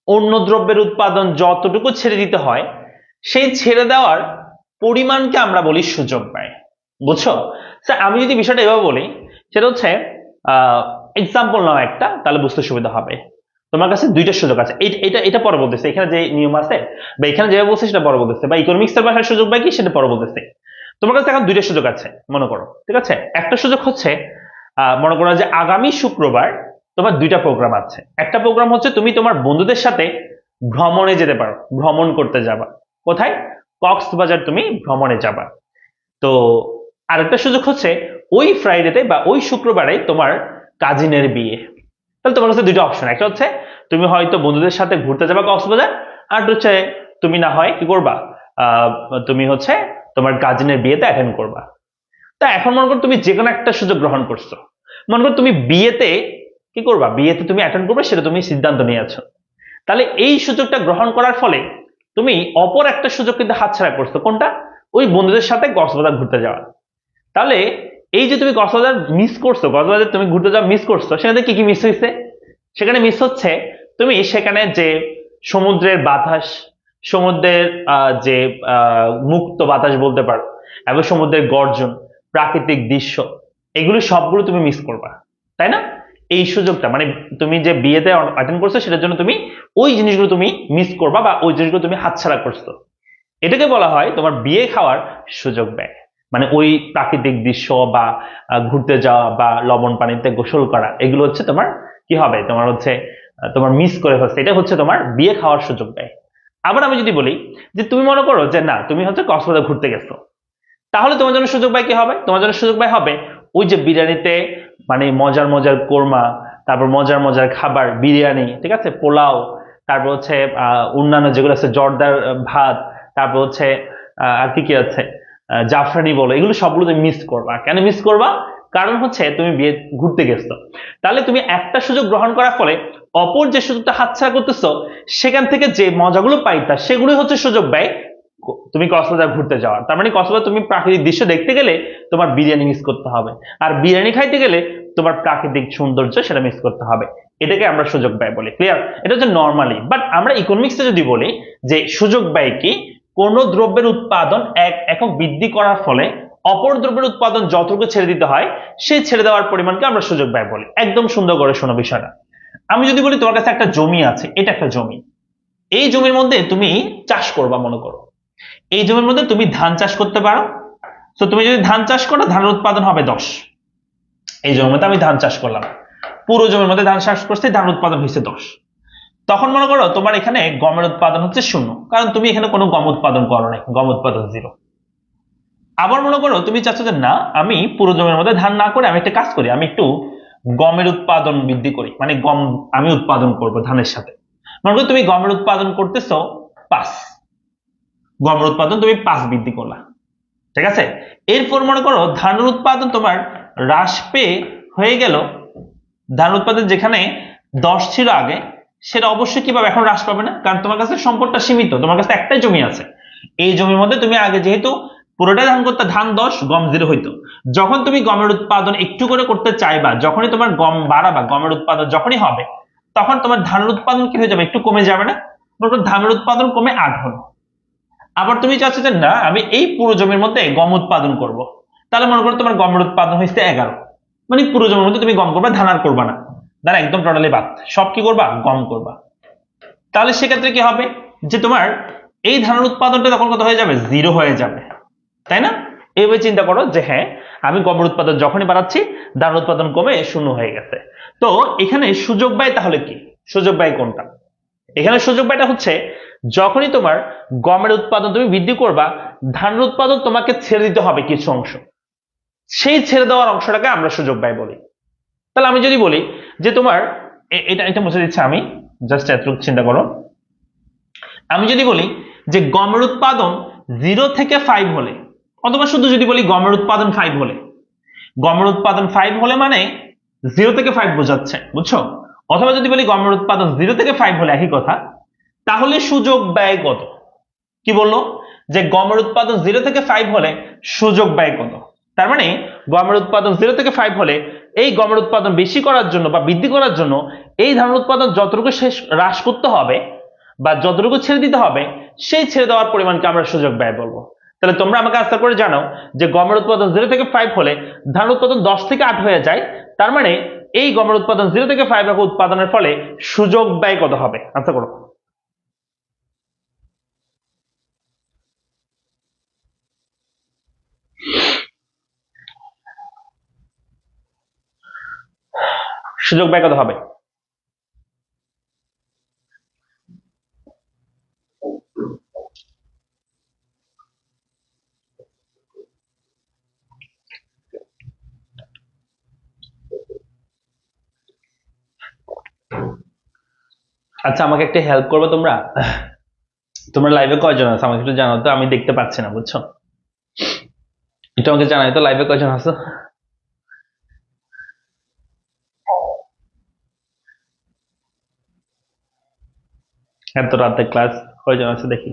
অন্য দ্রব্যের উৎপাদন যতটুকু ছেড়ে দিতে হয় সেই ছেড়ে দেওয়ার পরিমাণকে আমরা বলি সুযোগ ব্যয়। বুঝছো? আমি যদি বিষয়টা এভাবে বলি, সেটা হচ্ছে এক্সাম্পল নাও একটা, তাহলে বুঝতে সুবিধা হবে। তোমার কাছে দুইটা সুযোগ আছে, এটা এটা পরে বলতেছে, এখানে যে নিয়ম আছে বা এখানে যেভাবে বলছে সেটা পরে বলতেছে, বা ইকোনমিক্স এর ভাষায় সুযোগ ব্যয় কি সেটা পরে বলতেছে। তোমার কাছে এখন দুইটা সুযোগ আছে মনে করো। ঠিক আছে? একটা সুযোগ হচ্ছে মনে করো যে আগামী শুক্রবার তোমার দুইটা প্রোগ্রাম আছে। একটা প্রোগ্রাম হচ্ছে তুমি তোমার বন্ধুদের সাথে ভ্রমণে যেতে পারো, ভ্রমণ করতে যাবা। কোথায়? কক্সবাজার তুমি ভ্রমণে যাবা। তো আরেকটা সুযোগ হচ্ছে ওই ফ্রাইডেতে বা ওই শুক্রবারে তোমার কাজিনের বিয়ে। তাহলে তোমার কাছে দুইটা অপশন, একটা হচ্ছে তুমি হয়তো বন্ধুদের সাথে ঘুরতে যাবা কক্সবাজার, আর হচ্ছে তুমি না হয় কি করবা, তুমি হচ্ছে তোমার কাজিনের বিয়েতে অ্যাটেন্ড করবা। তা এখন মনে করো তুমি যে কোনো একটা সুযোগ গ্রহণ করছো। মনে করো তুমি বিয়েতে কি করবা, বিয়েতে তুমি অ্যাটেন্ড করবে সেটা তুমি সিদ্ধান্ত নিয়েছো। তাহলে এই সুযোগটা গ্রহণ করার ফলে তুমি অপর একটা সুযোগ কিন্তু হাতছাড়া করছো। কোনটা? ওই বন্ধুদের সাথে কক্সবাজার ঘুরতে যাওয়া। তাহলে এই যে তুমি কক্সবাজার মিস করছো, কক্সবাজার তুমি ঘুরতে যাওয়া মিস করছো, সেখানে কি কি মিস হয়েছে? সেখানে মিস হচ্ছে তুমি সেখানে যে সমুদ্রের বাতাস, সমুদ্রের যে মুক্ত বাতাস বলতে পারো, এবং সমুদ্রের গর্জন, প্রাকৃতিক দৃশ্য, এগুলো সবগুলো তুমি মিস করবা। তাই না? এই সুযোগটা মানে তুমি যে বিয়েতে অ্যাটেন্ড করছো সেটার জন্য তুমি ওই জিনিসগুলো তুমি মিস করবা বা ওই জিনিসগুলো তুমি হাতছাড়া করছো। এটাকে বলা হয় তোমার বিয়ে খাওয়ার সুযোগ ব্যয়। মানে ওই প্রাকৃতিক দৃশ্য বা ঘুরতে যাওয়া বা লবণ পানিতে গোসল করা, এগুলো হচ্ছে তোমার কি হবে, তোমার হচ্ছে তোমার মিস করে ফেলছে, এটা হচ্ছে তোমার বিয়ে খাওয়ার সুযোগ ব্যয়। আবার আমি যদি বলি যে তুমি মনে করো যে না, তুমি হচ্ছে কক্সবাজার ঘুরতে গেছো, তাহলে তোমার জন্য সুযোগ ব্যয় কি হবে? তোমার জন্য সুযোগ ব্যয় হবে ওই যে বিরিয়ানিতে মানে মজার মজার কোরমা, তারপর মজার মজার খাবার, বিরিয়ানি, ঠিক আছে, পোলাও, তারপর হচ্ছে অন্যান্য যেগুলো আছে জর্দার ভাত, তারপর হচ্ছে আর কি কি আছে, জাফরানি বলো, এগুলো সবগুলো তুমি মিস করবা। কেন মিস করবা? কারণ হচ্ছে তুমি বিয়ে ঘুরতে গেছো। তাহলে তুমি একটা সুযোগ গ্রহণ করার ফলে অপর যে সুযোগটা হাতছাড়া করতেছো, সেখান থেকে যে মজাগুলো পাইতা সেগুলোই হচ্ছে সুযোগ ব্যয় তুমি কক্সবাজার ঘুরতে যাওয়ার। তার মানে কক্সবাজার তুমি প্রাকৃতিক দৃশ্য দেখতে গেলে তোমার বিরিয়ানি মিস করতে হবে, আর বিরিয়ানি খাইতে গেলে তোমার প্রাকৃতিক সৌন্দর্য সেটা মিস করতে হবে। এটাকে আমরা সুযোগ ব্যয় বলি। ক্লিয়ার? এটা হচ্ছে নর্মালি। বাট আমরা ইকোনমিক্সে যদি বলি যে সুযোগ ব্যয় কি, কোন দ্রব্যের উৎপাদন এক একক বৃদ্ধি করার ফলে অপর দ্রব্যের উৎপাদন যতটুকু ছেড়ে দিতে হয় সেই ছেড়ে দেওয়ার পরিমাণকে আমরা সুযোগ ব্যয় বলি। একদম সুন্দর করে শোনো বিষয়টা। আমি যদি বলি তোমার কাছে একটা জমি আছে, এটা একটা জমি, এই জমির মধ্যে তুমি চাষ করবা। মনে করো এই জমির মধ্যে তুমি ধান চাষ করতে পারো। তো তুমি যদি ধান চাষ করো, ধানের উৎপাদন হবে 10। এই জমির মধ্যে আমি ধান চাষ করলাম, পুরো জমির মধ্যে ধান চাষ করছি, ধান উৎপাদন হয়েছে 10। তখন মনে করো তোমার এখানে গমের উৎপাদন হচ্ছে 0, কারণ তুমি এখানে কোনো গম উৎপাদন করো নাই, গম উৎপাদন 0। আবার মনে করো তুমি চাচ্ছ যে না, আমি পুরো জমির মধ্যে ধান না করে আমি একটা কাজ করি, আমি একটু গমের উৎপাদন বৃদ্ধি করি, মানে গম আমি উৎপাদন করব ধানের সাথে। মনে করো তুমি গমের উৎপাদন করতেছো 5, গমের উৎপাদন তুমি 5 বৃদ্ধি করলা, ঠিক আছে। এরপর মনে করো ধানের উৎপাদন তোমার হ্রাস পেয়ে হয়ে গেল, ধান উৎপাদন যেখানে 10 ছিল আগে, সেটা অবশ্যই কি পাবে, এখন হ্রাস পাবে না, কারণ তোমার কাছে সম্পদটা সীমিত, তোমার কাছে একটাই জমি আছে। এই জমির মধ্যে তুমি আগে যেহেতু পুরোটাই ধান করতে, ধান 10 গম 0 হইতো। যখন তুমি গমের উৎপাদন একটু করে করতে চাইবা, যখনই তোমার গম বাড়াবা, গমের উৎপাদন যখনই হবে, তখন তোমার ধানের উৎপাদন কি হয়ে যাবে, একটু কমে যাবে না। মনে করো ধানের উৎপাদন কমে 8 হলো। আবার তুমি চাচ্ছ যে না আমি এই পুরো জমির মধ্যে গম উৎপাদন করব, তাহলে মনে করো তোমার গমের উৎপাদন হয়েছে 11, মানে পুরো জমির মধ্যে তুমি গম করবা, ধান আর করবা না, ধান একদম টোটালি বাদ, সব কি করবা, গম করবা। তাহলে সেক্ষেত্রে কি হবে, যে তোমার এই ধানের উৎপাদনটা তখন কত হয়ে যাবে, 0 হয়ে যাবে, তাই না। এইভাবে চিন্তা করো যে হ্যাঁ আমি গমের উৎপাদন যখনই বাড়াচ্ছি, ধানের উৎপাদন কমে 0 হয়ে গেছে। তো এখানে সুযোগ ব্যয় তাহলে কি, সুযোগ ব্যয় কোনটা, এখানে সুযোগ ব্যয়টা হচ্ছে যখনই তোমার গমের উৎপাদন তুমি বৃদ্ধি করবা, ধানের উৎপাদন তোমাকে ছেড়ে দিতে হবে কিছু অংশ, সেই ছেড়ে দেওয়ার অংশটাকে আমরা সুযোগ ব্যয় বলি। তাহলে আমি যদি বলি যে তোমার এটা এটা মুছে দিচ্ছি আমি, জাস্ট এতটুকু চিন্তা করো। আমি যদি বলি যে গমের উৎপাদন 0 থেকে 5 হলে, অথবা শুধু যদি বলি গমের উৎপাদন 5 হলে, গমের উৎপাদন 5 হলে মানে 0 থেকে 5 বোঝাচ্ছে, বুঝছো। অথবা যদি বলি গমের উৎপাদন 0 থেকে 5 হলে, একই কথা। তাহলে সুযোগ ব্যয় কত, কি বললো, যে গমের উৎপাদন 0 থেকে 5 হলে সুযোগ ব্যয় কত। তার মানে গমের উৎপাদন 0 থেকে 5 হলে এই গমের উৎপাদন বেশি করার জন্য বা বৃদ্ধি করার জন্য এই ধানের উৎপাদন যতটুকু শেষ হ্রাস করতে হবে বা যতটুকু ছেড়ে দিতে হবে, সেই ছেড়ে দেওয়ার পরিমাণকে আমরা সুযোগ ব্যয় বলবো। তাহলে তোমরা আমাকে আশা করে জানাও যে গমের উৎপাদন 0 থেকে 5 হলে ধান উৎপাদন 10 থেকে 8 হয়ে যায়, তার মানে এই গমের উৎপাদন 0 থেকে 5 উৎপাদনের ফলে সুযোগ ব্যয় কত হবে, আশা করো। সুযোগ ব্যয় কত হবে, আচ্ছা আমাকে একটা হেল্প করবে তোমরা, তোমরা লাইভে কয়জন আছো আমাকে একটু জানাও তো, আমি দেখতে পাচ্ছি না, বুঝছো। একটু আমাকে জানাই তো লাইভে কয়জন আছো। এত রাতে ক্লাস, কয়জন আছে দেখি।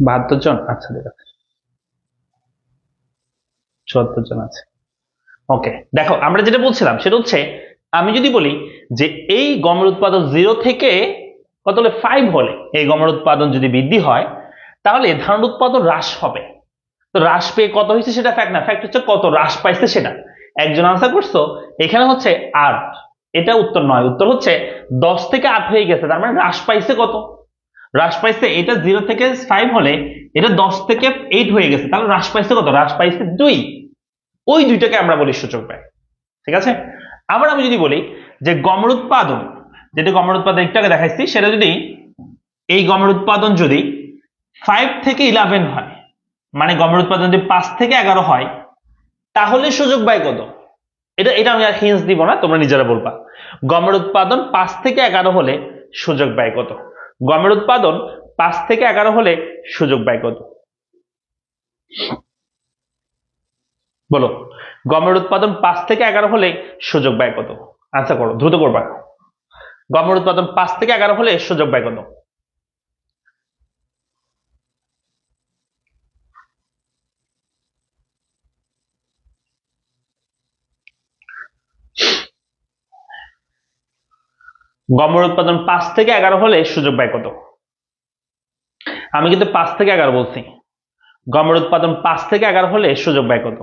72 জন, আচ্ছা ঠিক আছে, 74 জন আছে। ওকে, দেখো আমরা যেটা বলছিলাম সেটা হচ্ছে, আমি যদি বলি যে এই গমের উৎপাদন 0 থেকে কত হলে 5 হলে এই গমের উৎপাদন যদি বৃদ্ধি হয়, তাহলে ধানের উৎপাদন হ্রাস হবে। তো হ্রাস পেয়ে কত হয়েছে সেটা ফ্যাক্ট না, ফ্যাক্ট হচ্ছে কত হ্রাস পাইছে সেটা। একজন আনসার করছো, এখানে হচ্ছে 8, এটা উত্তর নয়, উত্তর হচ্ছে 10 থেকে 8 হয়ে গেছে, তার মানে হ্রাস পাইছে কত, হ্রাস পাইছে এটা 0 থেকে 5 হলে এটা 10 থেকে 8 হয়ে গেছে, তাহলে হ্রাস পাইছে কত, হ্রাস পাইছে 2। ওই দুইটাকে আমরা বলি সূচক ব্যয়, ঠিক আছে। আবার আমি যদি বলি যে গমের উৎপাদন, যেটা গমের উৎপাদন একটু আগে দেখাইছি, সেটা যদি এই গমের উৎপাদন যদি 5 থেকে 11 হয়, মানে গমের উৎপাদন যদি 5 থেকে 11 হয়, তাহলে সুযোগ ব্যয় কত। এটা এটা আমি আর হিন্টস দিব না, তোমরা নিজেরা বলবা। গমের উৎপাদন 5 থেকে 11 হলে সুযোগ ব্যয় কত, গমের উৎপাদন 5 থেকে 11 হলে সুযোগ ব্যয় কত, বলো। গমের উৎপাদন 5 থেকে 11 হলে সুযোগ ব্যয় কত, আনসার করো, দ্রুত করবা। গমের উৎপাদন 5 থেকে 11 হলে সুযোগ ব্যয় কত। গমের উৎপাদন 5 থেকে 11 হলে সুযোগ ব্যয় কত, আমি কিন্তু 5 থেকে 11 বলছি। গমের উৎপাদন 5 থেকে 11 হলে সুযোগ ব্যয় কত,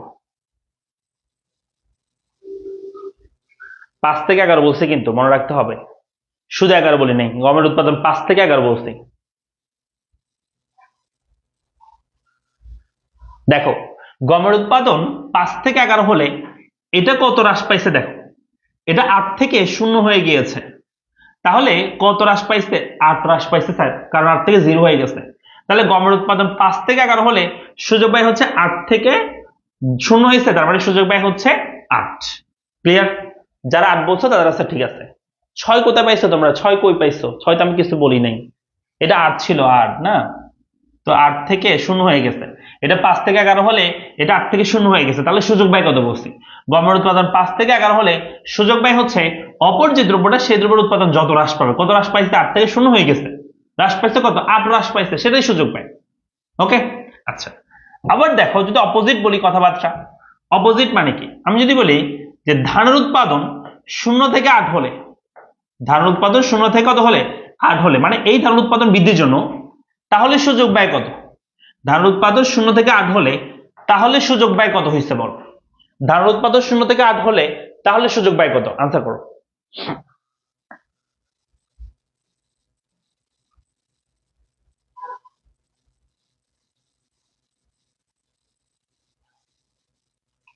5 থেকে 11 বলছি কিন্তু মনে রাখতে হবে, শুধু 11 বলি নাই, গমের উৎপাদন 5 থেকে 11 বলছি। দেখো গমের উৎপাদন 5 থেকে 11 হলে এটা কত হ্রাস পাইছে, দেখো এটা 8 থেকে 0 হয়ে গিয়েছে, তাহলে কত হ্রাস পাইছে, 8 হ্রাস পাইছে স্যার, কারণ 8 থেকে 0 হয়ে গেছে। তাহলে গমের উৎপাদন 5 থেকে 11 হলে সুযোগ ব্যয় হচ্ছে 8 থেকে 0 হয়েছে, তার মানে সুযোগ ব্যয় হচ্ছে 8। ক্লিয়ার, যারা 8 বলছো তাদের কাছে ঠিক আছে। 6 কোথায় পাইছো তোমরা? 6 কই পাইছো? 6 তো আমি কিছু বলি নাই। এটা 8 ছিল, 8 না? তো 8 থেকে 0 হয়ে গেছে। এটা 5 থেকে 11 হলে এটা 8 থেকে 0 হয়ে গেছে, তাহলে সুযোগ ব্যয় কত বলছি? গমের উৎপাদন 5 থেকে 11 হলে সুযোগ ব্যয় হচ্ছে অপর যে দ্রব্যটা সেই দ্রব্যের উৎপাদন যত হ্রাস পাবে। কত হ্রাস পাইছে? 8 থেকে 0 হয়ে গেছে, হ্রাস পাইছে কত? 8 হ্রাস পাইছে, সেটাই সুযোগ ব্যয়। ওকে, আচ্ছা। আবার দেখো, যদি অপোজিট বলি কথাবার্তা, অপোজিট মানে কি? আমি যদি বলি যে ধানের উৎপাদন 0 থেকে 8 হলে, ধানের উৎপাদন 0 থেকে কত হলে? 8 হলে, মানে এই ধানের উৎপাদন বৃদ্ধির জন্য, তাহলে সুযোগ ব্যয় কত? ধানের উৎপাদন 0 থেকে 8 হলে তাহলে সুযোগ ব্যয় কত হয়েছে বল? ধানের উৎপাদন 0 থেকে 8 হলে তাহলে সুযোগ ব্যয় কত? আনসার করো।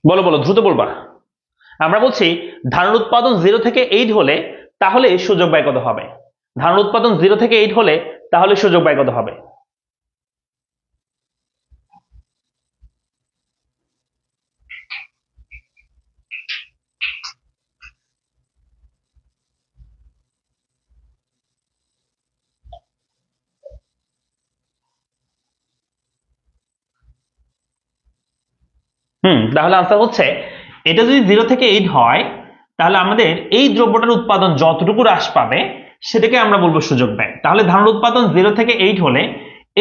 বলো বলো, দ্রুত বলবা। আমরা বলছি ধানের উৎপাদন 0 থেকে 8 হলে তাহলে সুযোগ ব্যয় কত হবে? ধানের উৎপাদন 0 থেকে 8 হলে তাহলে সুযোগ ব্যয় কত হবে? তাহলে আনসার হচ্ছে, এটা যদি 0 থেকে 8 হয় তাহলে আমাদের এই দ্রব্যটার উৎপাদন যতটুকু হ্রাস পাবে সেটাকে আমরা বলবো সুযোগ ব্যয়। তাহলে ধানের উৎপাদন 0 থেকে 8 হলে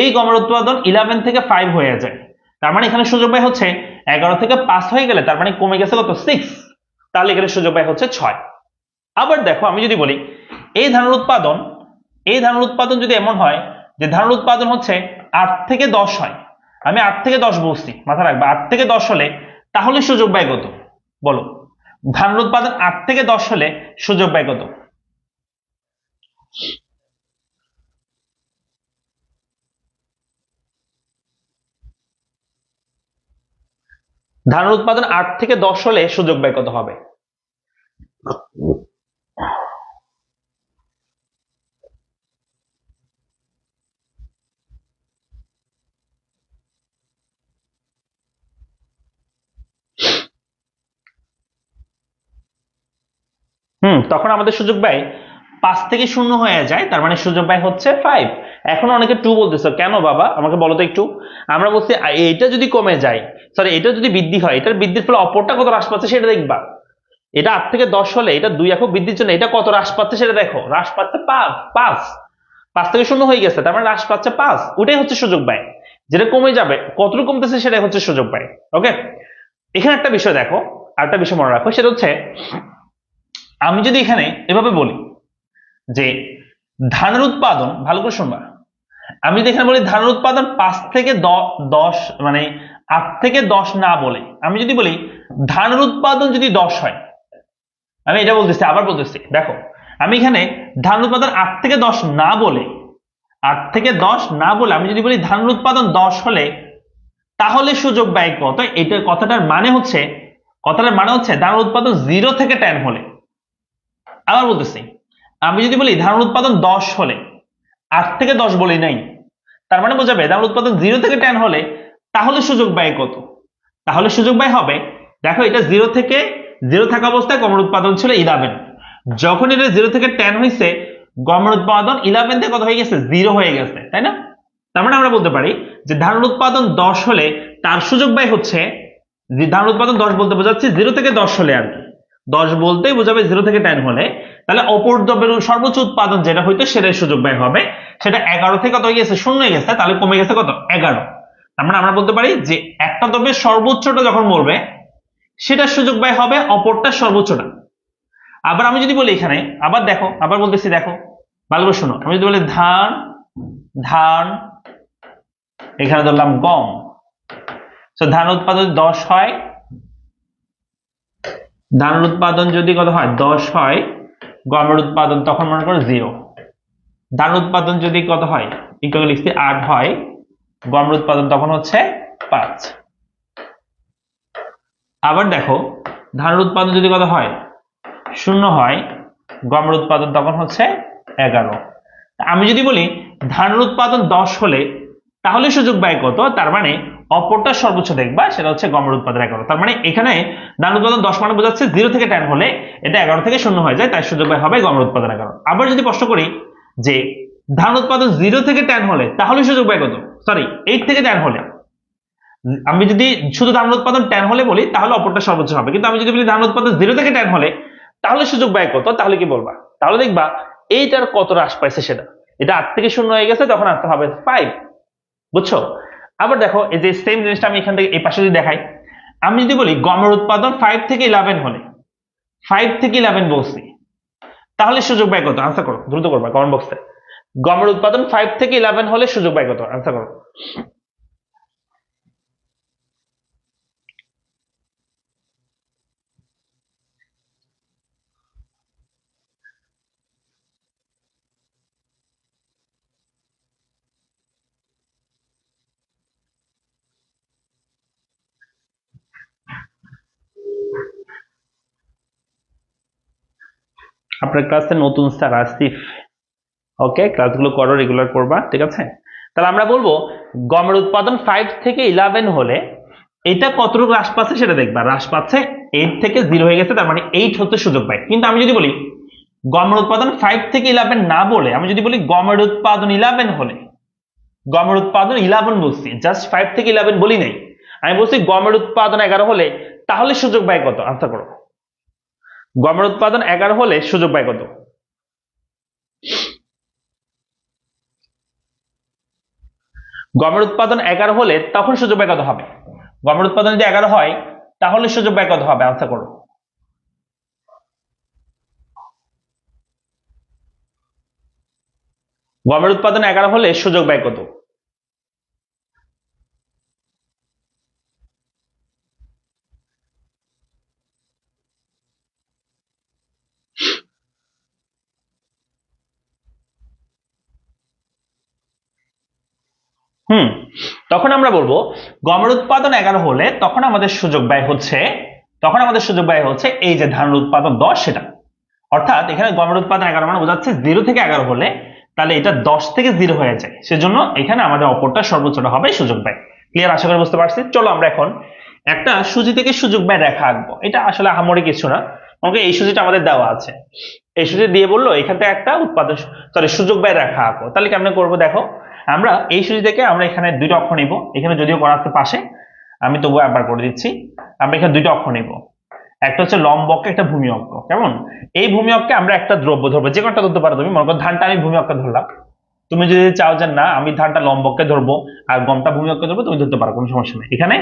এই গমের উৎপাদন 11 থেকে 5 হয়ে যায়, তার মানে এখানে সুযোগ ব্যয় হচ্ছে 11 থেকে 5 হয়ে গেলে, তার মানে কমে গেছে কত? 6। তাহলে এখানে সুযোগ ব্যয় হচ্ছে 6। আবার দেখো, আমি যদি বলি এই ধানের উৎপাদন, এই ধানের উৎপাদন যদি এমন হয় যে ধানের উৎপাদন হচ্ছে 8 থেকে 10 হয়, আমি 8 থেকে 10 বলছি, মাথা রাখবা 8 থেকে 10 হলে তাহলে সুযোগ ব্যয় কত? বলো, ধানের উৎপাদন 8 থেকে 10 হলে সুযোগ ব্যয় কত? ধানের উৎপাদন 8 থেকে 10 হলে সুযোগ ব্যয় কত হবে? তখন আমাদের সুযোগ ব্যয় 5 থেকে 0 হয়ে যায়, তার মানে সুযোগ ব্যয় হচ্ছে 5। এখন অনেকে 2 বলতেছো কেন বাবা, আমাকে বলো তো একটু। আমরা বলছি এটা যদি কমে যায়, সরি এটা যদি বৃদ্ধি হয়, এটার বৃদ্ধির ফলে অপরটা কত হ্রাস পাচ্ছে সেটা দেখবা। এটা 8 থেকে 10 হলে এটা 2 একক বৃদ্ধির জন্য এটা কত হ্রাস পাচ্ছে সেটা দেখো, হ্রাস পাচ্ছে 5। 5 থেকে 0 হয়ে গেছে, তার মানে হ্রাস পাচ্ছে 5। ওটাই হচ্ছে সুযোগ ব্যয়। যেটা কমে যাবে, কতটুকু কমতেছে সেটাই হচ্ছে সুযোগ ব্যয়। ওকে, এখানে একটা বিষয় দেখো, আরেকটা বিষয় মনে রাখো, সেটা হচ্ছে আমি যদি এখানে এভাবে বলি যে ধানের উৎপাদন, ভালো করে শুনবা, আমি যদি এখানে বলি ধানের উৎপাদন 5 থেকে 10, মানে 8 থেকে 10 না বলে আমি যদি বলি ধানের উৎপাদন যদি 10 হয়, আমি এটা বলতেছি, আবার বলতেছি দেখো, আমি এখানে ধানের উৎপাদন 8 থেকে 10 না বলে, 8 থেকে 10 না বলে আমি যদি বলি ধানের উৎপাদন 10 হলে তাহলে সুযোগ ব্যয় কত? এটা কথাটার মানে হচ্ছে, কথাটার মানে হচ্ছে ধানের উৎপাদন 0 থেকে 10 হলে। আবার বলতেছি, আমি যদি বলি ধানের উৎপাদন 10 হলে, 8 থেকে 10 বলি নাই, তার মানে বোঝাবে ধানের উৎপাদন 0 থেকে 10 হলে তাহলে সুযোগ ব্যয় কত? তাহলে সুযোগ ব্যয় হবে, দেখো এটা 0 থেকে 0 থাকা অবস্থায় গমের উৎপাদন ছিল 11, যখন এটা 0 থেকে 10 হয়েছে গমের উৎপাদন 11 থেকে কত হয়ে গেছে? 0 হয়ে গেছে, তাই না? তার মানে আমরা বলতে পারি যে ধানের উৎপাদন 10 হলে তার সুযোগ ব্যয় হচ্ছে, যে ধানের উৎপাদন 10 বলতে বোঝাচ্ছি 0 থেকে 10 হলে আর কি, 10 বলতেই বোঝাবে 0 থেকে 10 হলে, তাহলে অপর দ্রব্যের সর্বোচ্চ উৎপাদন যেটা হইতো সেটাই সুযোগ ব্যয় হবে। সেটা 11 থেকে কত হয়ে গেছে? 0 হয়ে গেছে, তাহলে কমে গেছে কত? 11। তার মানে আমরা বলতে পারি যে একটা দ্রব্যের সর্বোচ্চটা যখন মরবে সেটা সুযোগ ব্যয় হবে অপরটা সর্বোচ্চটা। আবার আমি যদি বলি এখানে, আবার দেখো, আবার বলতেছি দেখো, ভালো করে শোনো, আমি যদি বলি ধান, ধান, এখানে ধরলাম গম, তো ধান উৎপাদন 10 হয়, ধানের উৎপাদন যদি কত হয়? 10 হয়, গমের উৎপাদন তখন মনে করো 0। ধান উৎপাদন যদি কত হয়? ইকুয়াল লিখছি 8 হয়, গমের উৎপাদন তখন হচ্ছে 5। আবার দেখো, ধানের উৎপাদন যদি কত হয়? 0 হয়, গমের উৎপাদন তখন হচ্ছে 11। আমি যদি বলি ধানের উৎপাদন 10 হলে তাহলে সুযোগ ব্যয় কত, তার মানে অপরটা সর্বোচ্চ দেখবা, সেটা হচ্ছে গমের উৎপাদন 11। তার মানে এখানে ধান উৎপাদন 10 মানে বোঝাচ্ছে 0 থেকে 10 হলে এটা 11 থেকে 0 হয়ে যায়, তাই সুযোগ ব্যয় হবে গমের উৎপাদন 11। আবার যদি প্রশ্ন করি যে ধান উৎপাদন 0 থেকে 10 হলে তাহলে সুযোগ ব্যয় কত, সরি 8 থেকে 10 হলে, আমি যদি শুধু ধান উৎপাদন 10 হলে বলি তাহলে অপরটা সর্বোচ্চ হবে, কিন্তু আমি যদি বলি ধান উৎপাদন 0 থেকে 10 হলে তাহলে সুযোগ ব্যয় কত, তাহলে কি বলবা? তাহলে দেখবা এইটার কত হ্রাস পাইছে সেটা, এটা 8 থেকে 0 হয়ে গেছে, তখন আসতে হবে 5। বুঝছো? আবার দেখো এই যে সেম জিনিসটা আমি এখান থেকে এই পাশে যদি দেখাই, আমি যদি বলি গমের উৎপাদন 5 থেকে 11 হলে, 5 থেকে 11 বলছি, তাহলে সুযোগ ব্যয় কত? আনসার করো, দ্রুত করবা কমেন্ট বক্সে। গমের উৎপাদন 5 থেকে 11 হলে সুযোগ ব্যয় কত? আনসার করো। আপনার ক্লাসে নতুন স্যার আসিফ, ওকে, ক্লাসগুলো করো, রেগুলার করবা, ঠিক আছে? তাহলে আমরা বলবো গমের উৎপাদন 5 থেকে 11 হলে এটা কতটুকু হ্রাস পাচ্ছে সেটা দেখবা, হ্রাস পাচ্ছে 8 থেকে 0 হয়ে গেছে, তার মানে 8 হচ্ছে সুযোগ ব্যয়। কিন্তু আমি যদি বলি গমের উৎপাদন 5 থেকে 11 না বলে আমি যদি বলি গমের উৎপাদন 11 হলে, গমের উৎপাদন 11 বলছি, জাস্ট 5 থেকে 11 বলি নাই, আমি বলছি গমের উৎপাদন 11 হলে তাহলে সুযোগ ব্যয় কত? আনসার করো। গমের উৎপাদন 11 হলে সুযোগ ব্যয় কত? গমের উৎপাদন 11 হলে তখন সুযোগ ব্যয় কত হবে? গমের উৎপাদন যদি 11 হয় তাহলে সুযোগ ব্যয় কত হবে? আনসার করো। গমের উৎপাদন 11 হলে সুযোগ ব্যয় কত? তখন আমরা বলবো গমের উৎপাদন 11 হলে তখন আমাদের সুযোগ ব্যয় হচ্ছে, এই যে ধানের উৎপাদন 10 সেটা, অর্থাৎ এখানে গমের উৎপাদন 11 মানে বোঝাচ্ছে 0 থেকে 11 হলে তাহলে এটা 10 থেকে 0 হয়ে যায়, সেজন্য এখানে আমাদের অপরটা সর্বোচ্চটা হবে সুযোগ ব্যয়। ক্লিয়ার? আশা করি বুঝতে পারছি। চলো আমরা এখন একটা সুজি থেকে সুযোগ ব্যয় রেখা আঁকবো। এটা আসলে আহামরি কিছু না, আমাকে এই সুজিটা আমাদের দেওয়া আছে, এই সুজি দিয়ে বললো এখান থেকে একটা উৎপাদন সুযোগ ব্যয় রেখা আঁকো। তাহলে কেমনে করবো দেখো, আমরা এই সুজি থেকে আমরা এখানে দুইটা অক্ষ নিব, এখানে যদিও করা আছে পাশে, আমি তবুও একবার করে দিচ্ছি। আমরা এখানে দুইটা অক্ষ নিব, একটা হচ্ছে লম্ব অক্ষ, একটা ভূমি অক্ষ। কেমন? এই ভূমি অক্ষে আমরা একটা দ্রব্য ধরবো, যে কোনটা ধরতে পারো তুমি, মনে করো ধানটা আমি ভূমি অক্ষে ধরলাম, তুমি যদি চাও যে না আমি ধানটা লম্ব অক্ষে ধরবো আর গমটা ভূমি অক্ষে ধরবো, তুমি ধরতে পারো, কোনো সমস্যা নেই। এখানে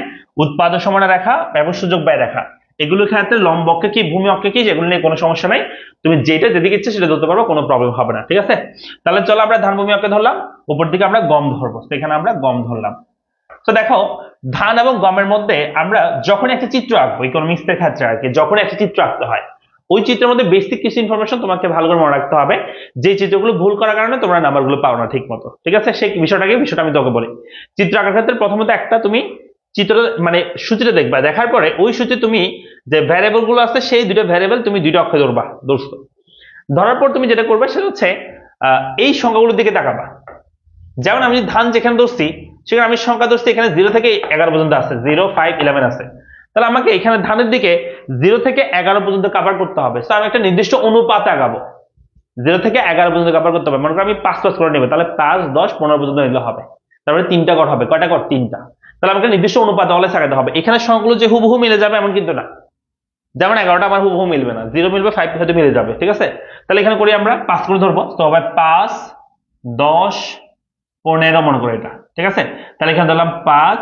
উৎপাদন সমান রেখা এবং সুযোগ ব্যয় রেখা, এগুলোর ক্ষেত্রে লম্ব অক্ষে কি ভূমি অক্ষে কি সেগুলো নিয়ে কোনো সমস্যা নাই, তুমি যেটা যেদিকে ইচ্ছে সেটা ধরতে পারো, কোনো প্রবলেম হবে না, ঠিক আছে? তাহলে চলো আমরা ধান ভূমি অক্ষে ধরলাম, উপর দিকে আমরা গম ধরবো, এখানে আমরা গম ধরলাম। তো দেখো ধান এবং গমের মধ্যে আমরা যখন একটা চিত্র আঁকবো, ইকোনমিক্স এর ক্ষেত্রে আর কি, যখন একটা চিত্র আঁকতে হয় ওই চিত্রের মধ্যে বেসিক কিছু ইনফরমেশন তোমাকে ভালো করে মনে রাখতে হবে, যে চিত্রগুলো ভুল করার কারণে তোমরা নাম্বারগুলো পাও না ঠিক মতো, ঠিক আছে? সেই বিষয়টা আমি তোকে বলি। চিত্র আঁকার ক্ষেত্রে প্রথমত একটা তুমি চিত্র মানে সূচিটা দেখবা, দেখার পরে ওই সূচি তুমি যে ভ্যারিয়েবল গুলো আছে সেই দুটো ভ্যারিয়েবল তুমি দুইটা অক্ষরে ধরবা, দোস্ত। ধরার পর তুমি যেটা করবে সেটা হচ্ছে এই সংখ্যাগুলোর দিকে তাকাবা। যেমন আমি ধান যেখানে ধরছি সেখানে আমি সংখ্যা ধরছি এখানে 0 থেকে 11 পর্যন্ত আছে, 0, 5, 11 আছে, তাহলে আমাকে এখানে ধানের দিকে 0 থেকে 11 পর্যন্ত কভার করতে হবে। তো আমি একটা নির্দিষ্ট অনুপাতে আগাবো, 0 থেকে 11 পর্যন্ত কভার করতে হবে। মনে করো আমি 5 করে নেবো, তাহলে 5, 10, 15 পর্যন্ত নিলে হবে, তারপরে 3টা ঘর হবে, কয়টা ঘর? 3টা। তাহলে আমাকে নির্দিষ্ট অনুপাতে হলে সাজাতে হবে। এখানে সংখ্যাগুলো যে হুবহু মিলে যাবে এমন কিন্তু না, যেমন 11টা আমার হুবহু মিলবে না, 0 মিলবে, 5 হয়তো মিলে যাবে, ঠিক আছে? তাহলে এখানে করি আমরা 5 করে ধরবো, তো হবে 5, 10, 15 মনে করে এটা, ঠিক আছে? তাহলে এখানে ধরলাম 5,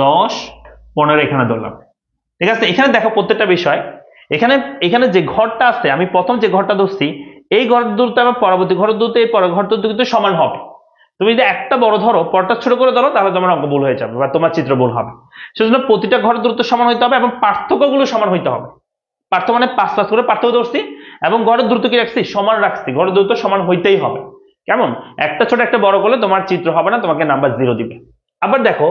10, 15 এখানে ধরলাম, ঠিক আছে? এখানে দেখো প্রত্যেকটা বিষয়, এখানে যে ঘরটা আছে আমি প্রথম যে ঘরটা ধরছি এই ঘর দূরত্ব এবং পরবর্তী ঘরের দূরত্ব এই পরের ঘর দূরত্ব কিন্তু সমান হবে। তুমি যদি একটা বড় ধরো পরটা ছোট করে ধরো তাহলে তোমার অঙ্ক ভুল হয়ে যাবে বা তোমার চিত্র ভুল হবে। সেজন্য প্রতিটা ঘরের দূরত্ব সমান হইতে হবে এবং পার্থক্যগুলো সমান হইতে হবে। পার্থক্য মানে 5 করে পার্থক্য ধরছি এবং ঘরের দূরত্ব কি রাখছি? সমান রাখছি, ঘরের দূরত্ব সমান হইতেই হবে। কেমন? একটা ছোট একটা বড় করলে তোমার চিত্র হবে না, তোমাকে নাম্বার 0 দিবে। আবার দেখো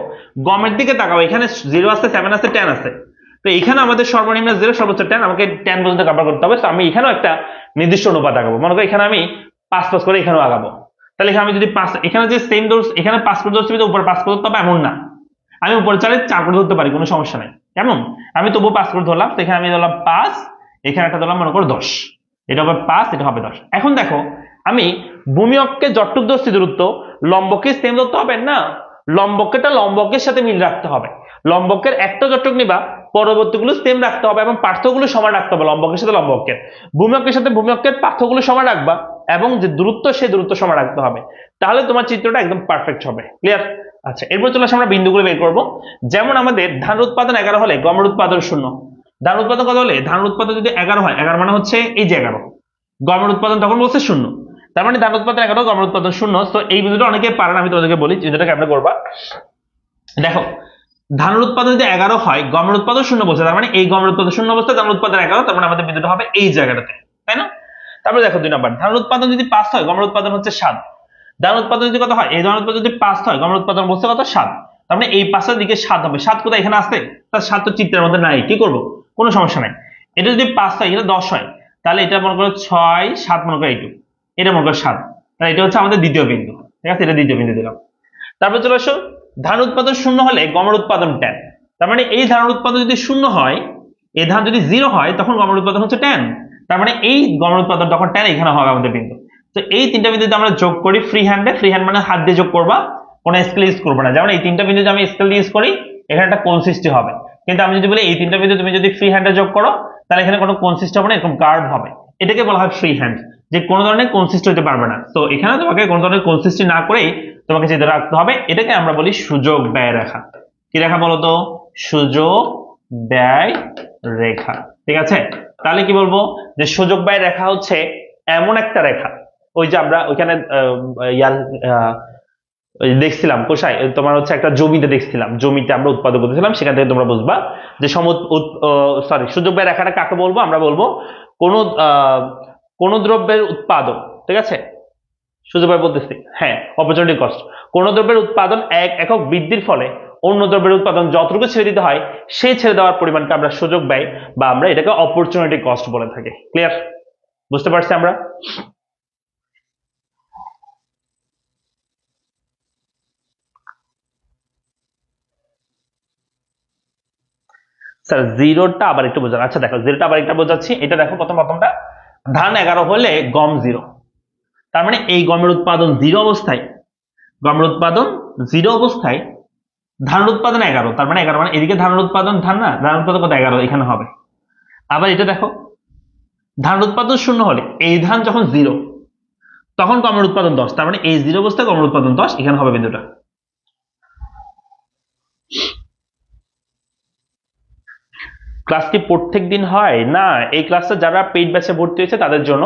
গমের দিকে তাকাও, এখানে 0 আছে, 7 আছে, 10 আছে, তো এখানে আমাদের সর্বনিম্ন 0, সর্বোচ্চ 10, আমাকে 10 পর্যন্ত কভার করতে হবে। তো আমি এখানেও একটা নির্দিষ্ট অনুপাত আগাবো, মনে করো এখানে আমি 5 করে এখানেও আগাবো। তাহলে এখানে আমি যদি 5, এখানে যে সেম দৌড় এখানে 5 করে দৌড়ছি উপরে 5 করে ধরতে হবে এমন না, আমি উপরে চালে 4 করে ধরতে পারি, কোনো সমস্যা নেই। কেমন? আমি তবু 5 করে ধরলাম, তো এখানে আমি ধরলাম 5, এখানে একটা ধরলাম মনে করো 10, এটা হবে 5, এটা হবে 10। এখন দেখো আমি ভূমি অক্ষে যতটুকু ধরছি দূরত্ব, লম্বকে সেম ধরতে হবে না, লম্বকেটা লম্বকের সাথে মিল রাখতে হবে। লম্বকের একটা যতটুকু নিবা, পরবর্তীগুলো সেম রাখতে হবে এবং পার্থক্যগুলো সমান রাখতে হবে লম্বকের সাথে লম্বকের। ভূমি অক্ষের সাথে ভূমি অক্ষের পার্থক্যগুলো সমান রাখবা এবং যে দূরত্ব সেই দূরত্ব সমান রাখতে হবে, তাহলে তোমার চিত্রটা একদম পারফেক্ট হবে। ক্লিয়ার? আচ্ছা, এরপর চলে আসে আমরা বিন্দুগুলো বের করবো। যেমন আমাদের ধান উৎপাদন 11 হলে গমের উৎপাদন 0। ধান উৎপাদন কত হলে? ধান উৎপাদন যদি 11 হয়, 11 মানে হচ্ছে এই যে 11, গমের উৎপাদন তখন বলছে 0, তার মানে ধান উৎপাদন 11, গমের উৎপাদন 0। তো এই বিন্দুটা অনেকে পারেন, আমি তোমাদেরকে বলি বিন্দুটা কেমন করবা। দেখো ধানের উৎপাদন যদি 11 হয়, গমের উৎপাদন 0 বলছে, তার মানে এই গমের উৎপাদন 0 অবস্থায় ধানের উৎপাদন 11, তার মানে আমাদের বিন্দুটা হবে এই জায়গাটাতে, তাই না? তারপরে দেখো 2 নাম্বার, ধানের উৎপাদন যদি 5 হয়, গমের উৎপাদন হচ্ছে 7। ধানের উৎপাদন যদি কত হয়? এই ধানের উৎপাদন যদি 5 হয়, গমের উৎপাদন বলছে কত? 7। তার মানে এই 5 এর দিকে 7 হবে। 7 কোথায়? এখানে আসছে, তার 7 তো চিত্রের মধ্যে নাই, কি করব? কোনো সমস্যা নাই। এটা যদি 5 হয়, এটা 10 হয়, তাহলে এটা মনে করো 6, 7 মনে করো এইটুকু, এটা মনে করো 7, তাহলে এটা হচ্ছে আমাদের দ্বিতীয় বিন্দু। ঠিক আছে, এটা দ্বিতীয় বিন্দু দিলাম। তারপর চলে আসো, ধান উৎপাদন 0 হলে গমের উৎপাদন 10। তার মানে এই ধানের উৎপাদন যদি 0 হয়, এই ধান যদি 0 হয়, তখন গমের উৎপাদন হচ্ছে 10। তার মানে এই গমের উৎপাদন তখন 10 এখানে হবে আমাদের বিন্দু। তো এই তিনটা বিন্দুতে আমরা যোগ করি ফ্রি হ্যান্ডে। ফ্রি হ্যান্ড মানে হাত দিয়ে যোগ করবা, কোনো স্কেল ইউজ করবো না। যেমন এই তিনটা বিন্দু আমি স্কেল ইউজ করি, এখানে একটা কোণ সৃষ্টি হবে। কিন্তু আমি যদি বলি এই তিনটা বিন্দু তুমি যদি ফ্রি হ্যান্ডে যোগ করো, তাহলে এখানে কোনো কোণ সৃষ্টি হবে না, এরকম কার্ভ হবে। এটাকে বলা হয় ফ্রি হ্যান্ড, যে কোনো ধরনের কোণ সৃষ্টি হতে পারবে না। তো এখানে তোমাকে কোনো ধরনের কোণ সৃষ্টি না করেই তোমাকে যেটা রাখতে হবে, এটাকে আমরা বলি সুযোগ ব্যয় রেখা। কি রেখা বলতো? সুযোগ ব্যয় রেখা। ঠিক আছে, তাহলে কি বলবো? যে সুযোগ ব্যয় রেখা হচ্ছে এমন একটা রেখা, ওই যে আমরা ওইখানে দেখছিলাম কোথায়, তোমার হচ্ছে একটা জমিতে দেখছিলাম, জমিতে আমরা উৎপাদন করতেছিলাম, সেখান থেকে তোমরা বুঝবা যে সরি, সুযোগ ব্যয় রেখাটা কাকে বলবো? আমরা বলবো কোন কোন দ্রব্যের উৎপাদন, ঠিক আছে, সুযোগ ব্যয় বলতেছি, হ্যাঁ, অপরচুনিটি কস্ট। কোন দ্রব্যের উৎপাদন 1 একক বৃদ্ধির ফলে অন্য দ্রব্যের উৎপাদন যতটুকু ছেড়ে দিতে হয়, সেই ছেড়ে দেওয়ার পরিমাণকে আমরা সুযোগ ব্যয় বা আমরা এটাকে অপরচুনিটি কস্ট বলে থাকি। ক্লিয়ার? বুঝতে পারছি আমরা? স্যার জিরোটা আবার একটু বোঝান। আচ্ছা দেখো, জিরোটা আবার একটা বোঝাচ্ছি। এটা দেখো, প্রথমটা ধান 11 হলে গম 0, তার মানে এই গমের উৎপাদন 0 অবস্থায়, গমের উৎপাদন 0 অবস্থায় ধানের উৎপাদন 11, তার মানে 11 মানে এদিকে ধানের উৎপাদন, ধান না, ধানের উৎপাদন কত? 11 এখানে হবে। আবার এটা দেখো, ধানের উৎপাদন 0 হলে এই ধান যখন 0, তখন গমের উৎপাদন 10, তার মানে এই 0 অবস্থায় গমের উৎপাদন 10, এখানে হবে বিন্দুটা। ক্লাস কি প্রত্যেক দিন হয়? না, এই ক্লাসটা যারা পেইড ব্যাচে ভর্তি হয়েছে তাদের জন্য।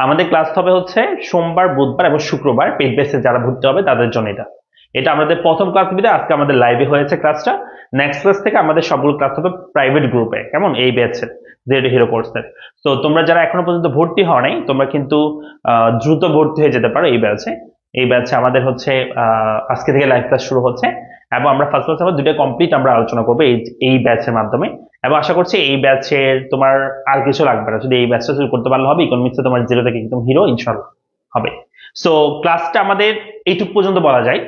আমাদের ক্লাস হবে হচ্ছে সোমবার, বুধবার এবং শুক্রবার। পেইড ব্যাচে যারা ভর্তি হবে তাদের জন্য এটা এটা আমাদের প্রথম ক্লাস হবে। আজকে আমাদের লাইভে হয়েছে ক্লাসটা। নেক্সট ক্লাস থেকে আমাদের সবগুলো ক্লাস হবে প্রাইভেট গ্রুপে, কেমন, এই ব্যাচের জেড হিরো কোর্সের। তো তোমরা যারা এখনো পর্যন্ত ভর্তি হও নাই, তোমরা কিন্তু দ্রুত ভর্তি হয়ে যেতে পারো এই ব্যাচে। এই ব্যাচে আমাদের হচ্ছে আজকে থেকে লাইভ ক্লাস শুরু হচ্ছে এবং আমরা ফার্স্ট ক্লাস আবার 2টা কমপ্লিট আমরা আলোচনা করবো এই ব্যাচের মাধ্যমে। এবং আশা করছি এই ব্যাচের তোমার আর কিছু লাগবে না, যদি এই ব্যাচটা শুরু করতে পারলে হবে। ইকোনমিক্সে তোমার জিরো থেকে একদম হিরো ইনশাল্লাহ হবে। সো ক্লাসটা আমাদের এইটুক পর্যন্ত বলা যায়।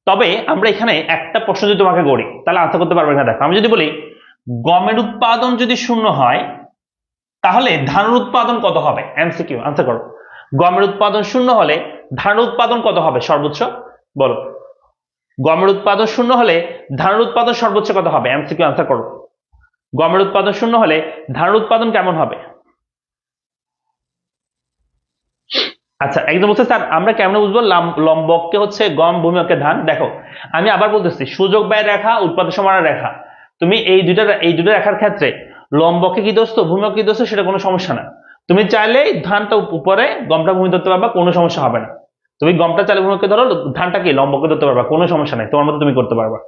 তবে আমরা এখানে একটা প্রশ্ন যদি তোমাকে করি, তাহলে আনসার করতে পারবে না। দেখো, আমি যদি বলি গমের উৎপাদন যদি 0 হয়, তাহলে ধানের উৎপাদন কত হবে? এমসিকিউ, আনসার করো। গমের উৎপাদন 0 হলে ধানের উৎপাদন কত হবে সর্বোচ্চ? বলো। গমের উৎপাদন 0 হলে ধানের উৎপাদন সর্বোচ্চ কত হবে? এমসিকিউ, আনসার করো। গমের উৎপাদন 0 হলে ধানের উৎপাদন কেমন হবে? আচ্ছা, একদম বলছে স্যার আমরা কেমন বুঝবো লম্বককে হচ্ছে গম, ভূমিকে ধান? দেখো, আমি আবার বলতেছি, সুযোগ ব্যয় রেখা, উৎপাদন সমান রেখা, তুমি এই দুটো রেখার ক্ষেত্রে লম্বকে কি দোস্ত, ভূমিকে কি দোস্ত, সেটা কোনো সমস্যা না। তুমি চাইলে ধানটা উপরে, গমটা ভূমি ধরতে পারবা, কোনো সমস্যা হবে না। তুমি গমটা চাইলে ভূমিকে ধরো, ধানটা কি লম্বকে ধরতে পারবা, কোনো সমস্যা নাই, তোমার মতো তুমি করতে পারবা।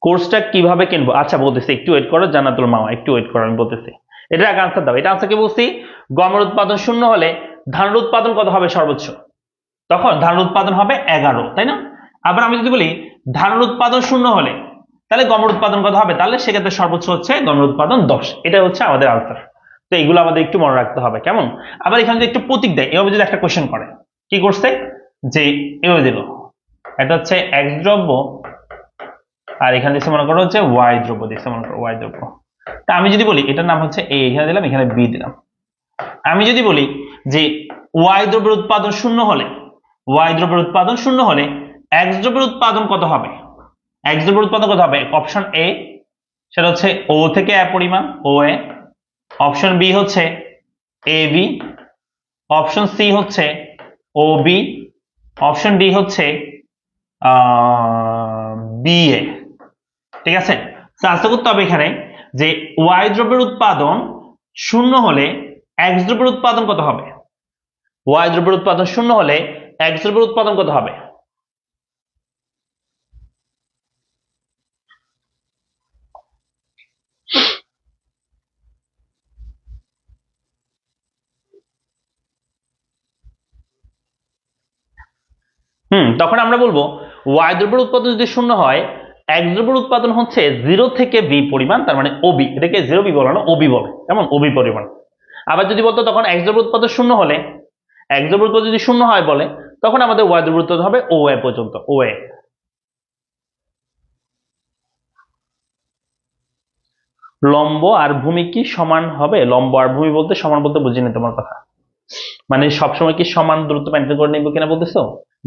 কোর্সটা কিভাবে কিনবো? আচ্ছা বলতেছি, একটু ওয়েট করো জান্নাতুল মামা, একটু ওয়েট করো, আমি বলতেছি। এটা আগে আনসার দাও। এটা আনসার কি বলছি? গমের উৎপাদন 0 হলে ধানের উৎপাদন কত হবে সর্বোচ্চ? তখন ধানের উৎপাদন হবে 11, তাই না? আবার আমি যদি বলি ধানের উৎপাদন 0 হলে, তাহলে গমের উৎপাদন কত হবে? তাহলে সেক্ষেত্রে সর্বোচ্চ হচ্ছে গমের উৎপাদন 10। এটা হচ্ছে আমাদের আনসার। তো এগুলো আমাদের একটু মনে রাখতে হবে, কেমন? আবার এখানে যদি একটু প্রতীক দেয়, এভাবে যদি একটা কোশ্চেন করে, কি করছে যে এভাবে দিল এটা হচ্ছে এক্স দ্রব্য, আর এখানে দিচ্ছে মনে করো হচ্ছে ওয়াই দ্রব্য, দিচ্ছে মনে করো ওয়াই দ্রব্য। তা আমি যদি বলি এটার নাম হচ্ছে এ, এখানে দিলাম, এখানে বি দিলাম। আমি যদি বলি যে ওয়াই দ্রব্যের উৎপাদন শূন্য হলে, ওয়াই দ্রব্যের উৎপাদন শূন্য হলে এক্স দ্রব্যের উৎপাদন কত হবে? এক্স দ্রব্যের উৎপাদন কত হবে? অপশন এ সেটা হচ্ছে ও থেকে এ পরিমাণ, ও এ। অপশন বি হচ্ছে এ বি। অপশন সি হচ্ছে ও বি। অপশন ডি হচ্ছে বি এ। ঠিক আছে, আশা করতে হবে এখানে যে ওয়াই দ্রব্যের উৎপাদন শূন্য হলে এক্স দ্রব্যের উৎপাদন কত হবে? ওয়াই দ্রব্যের উৎপাদন শূন্য হলে এক্স দ্রব্যের উৎপাদন কত হবে? তখন আমরা বলবো ওয়াই দ্রব্যের উৎপাদন যদি শূন্য হয়, এক্স দ্রব্যের উৎপাদন হচ্ছে 0 থেকে বি পরিমাণ, তার মানে ওবি। এটাকে 0 বি বলে না, ওবি বলে, কেমন? ওবি পরিমাণ। আবার যদি বলতো তখন এক্স দ্রব্যের উৎপাদন শূন্য হলে, এক্স দ্রব্যের উৎপাদন যদি শূন্য হয় বলে, তখন আমাদের ওয়াই দ্রব্যের উৎপাদন হবে ও এ পর্যন্ত, ও এ। লম্ব আর ভূমি কি সমান হবে? লম্ব আর ভূমি বলতে সমান বলতে বুঝিনি তোমার কথা। মানে সবসময় কি সমান দূরত্ব মেনটেন করে নিবো কিনা বলতেছো?